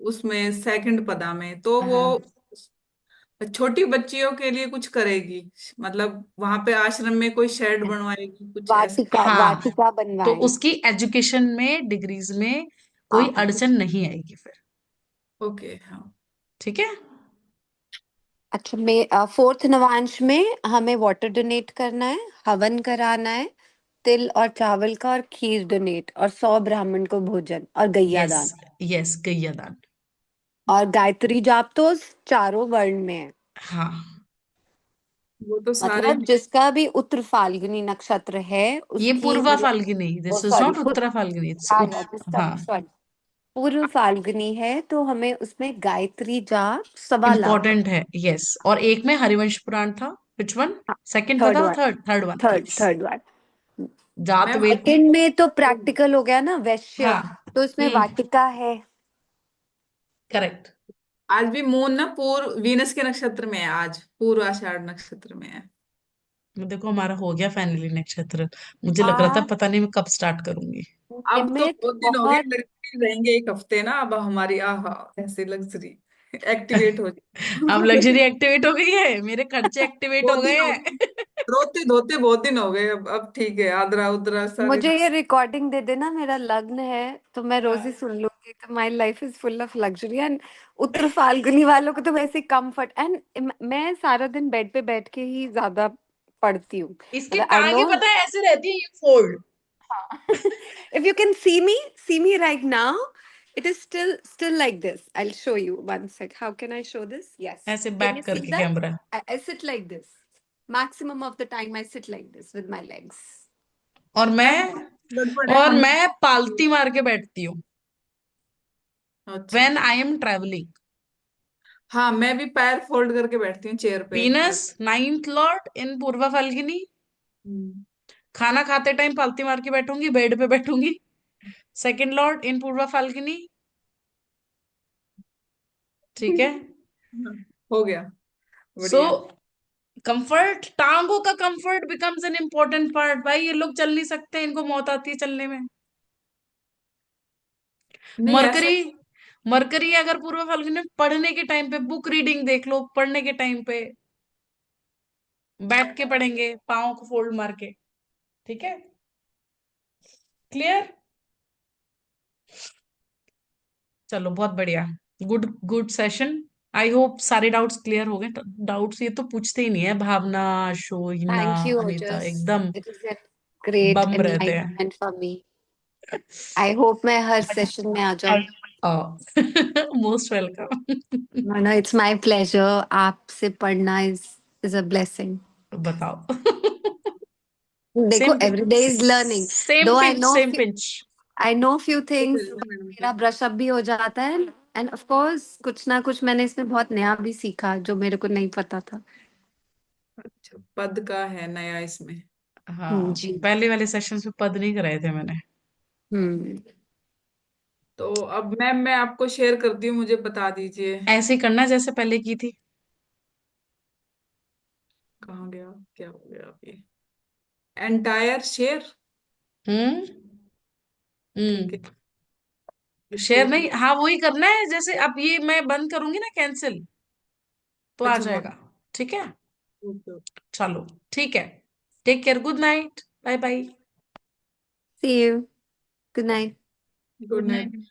उसमें सेकंड पदा में, तो वो हाँ। छोटी बच्चियों के लिए कुछ करेगी, मतलब वहां पे आश्रम में कोई शेड बनवाएगी कुछ ऐसा। वाटिका, हाँ, वाटिका तो बनवाएंगे। उसकी एजुकेशन में, डिग्रीज में कोई हाँ। अड़चन नहीं आएगी फिर। ओके हाँ। ठीक है। अच्छा, मैं फोर्थ नवांश में हमें वाटर डोनेट करना है, हवन कराना है, तिल और चावल का, और खीर डोनेट, और 100 ब्राह्मण को भोजन, और गैया यस, दान। यस, गैया दान। और गायत्री जाप तो चारों वर्ण में है। हाँ, वो तो सारे मतलब में। जिसका भी उत्तर फाल्गुनी नक्षत्र है ये उसकी पूर्वा मतलब। Phalguni, oh this is sorry, not Uttara Phalguni, it's हाँ या हाँ। सॉरी, पूर्व फाल्गुनी है तो हमें उसमें गायत्री जाप 1.25 लाख। इम्पोर्टेंट है, यस। और एक में हरिवंश पुराण था, विच वन? हाँ, सेकंड थर्ड बताओ, one. Third one, third yes. Third one. जात मैम वेद। सेकंड में तो प्रैक्टिकल हो गया ना, वैश्य। हाँ। तो इसमें वाटिका है। करेक्ट। आज भी मून ना पूर्व वीनस के नक्षत्र में है, आज पूर्व आषाढ़ नक्षत्र में है। देखो, हमारा हो गया फाइनली नक्षत्र। मुझे लग रहा था आप पता नहीं मैं कब स्टार्ट करूंगी। अब तो निमित बहुत दिन हो गए, बहुत। लड़के रहेंगे एक हफ्ते ना, अब हमारी आहा ऐसी लग्जरी एक्टिवेट हो अब जाए। लग्जरी एक्टिवेट हो गई है, मेरे खर्चे एक्टिवेट हो बहुत गए दिन हो हैं। गए, रोते धोते बहुत दिन हो गए, अब ठीक है, आदरा उदरा सारे। मुझे ये रिकॉर्डिंग दे देना, मेरा लग्न है तो मैं रोज ही हाँ। सुन लूंगी, तो my life is full of luxury. And Uttar Phalguni वालों को तो वैसे कंफर्ट, एंड मैं सारा दिन बेड पे बैठ के ही ज्यादा पढ़ती हूँ। इसकी मतलब आई टांगे नो। पता है ऐसे रहती है, you fold. If you can see me right now, it is still like this. I'll show you one sec. How can I show this? Yes. ऐसे Can you बैक see करके that? Camera. I sit like this. Maximum of the time I sit like this with my legs. और ma'am मैं गड़बड़ है और हम। मैं पालती मार के बैठती हूँ अच्छा। When I am travelling. हाँ मैं भी पैर फोल्ड करके बैठती हूँ चेयर पे वीनस ऐसे। नाइन्थ लॉर्ड इन पूर्वा फाल्गुनी। हम्म। खाना खाते टाइम पालती मार के बैठूंगी, बेड पे बैठूंगी। सेकंड लॉर्ड इन पूर्वा फाल्गुनी। ठीक है। हाँ, हो गया, सो बढ़िया। कंफर्ट, टांगों का comfort becomes an important part. भाई ये लोग चल नहीं सकते, इनको मौत आती है चलने में। नहीं ऐसा। मरकरी, मरकरी अगर पूर्व फाल्गुनी में, पढ़ने के टाइम पे बुक रीडिंग देख लो, पढ़ने के टाइम पे बैठ के पढ़ेंगे, पाँव को फोल्ड मार के। ठीक है। क्लियर? चलो, बहुत बढ़िया। Good good session. I hope सारे डाउट्स क्लियर हो गए। डाउट्स ये तो पूछते ही नहीं है, Bhavna, Shohina, Thank you, Anita, Ojas. एकदम It is a ग्रेट बम रहते हैं। Enlightenment for me. I hope मैं हर सेशन में आ जाऊं। Most welcome. No, it's my pleasure. आपसे पढ़ना इज अ ब्लेसिंग। बताओ। देखो, same every day is learning. Same दो pinch, same pinch. I know few तो थिंग्स, भेजो मैडम को। मेरा ब्रश अप भी हो जाता है। एंड ऑफ कोर्स कुछ ना कुछ मैंने इसमें बहुत नया भी सीखा जो मेरे को नहीं पता था। अच्छा, पद का है नया इसमें। हाँ, जी। पहले वाले सेशंस में पद नहीं कराए थे मैंने। हम्म। तो अब मैम मैं आपको शेयर करती हूँ, मुझे बता दीजिए। ऐसे ही करना जैसे पहले की थी। कहाँ गया, क्या हो गया अभी? Entire share. हम्म। ठीक है, हम्म। Share refresh. नहीं, हाँ वही करना है जैसे अब ये मैं बंद करूंगी ना कैंसिल, तो आ अच्छा वहाँ। जाएगा। ठीक है। ओके। चलो, ठीक है। Take care, good night, bye bye. See you. Good night. Good good night. Night.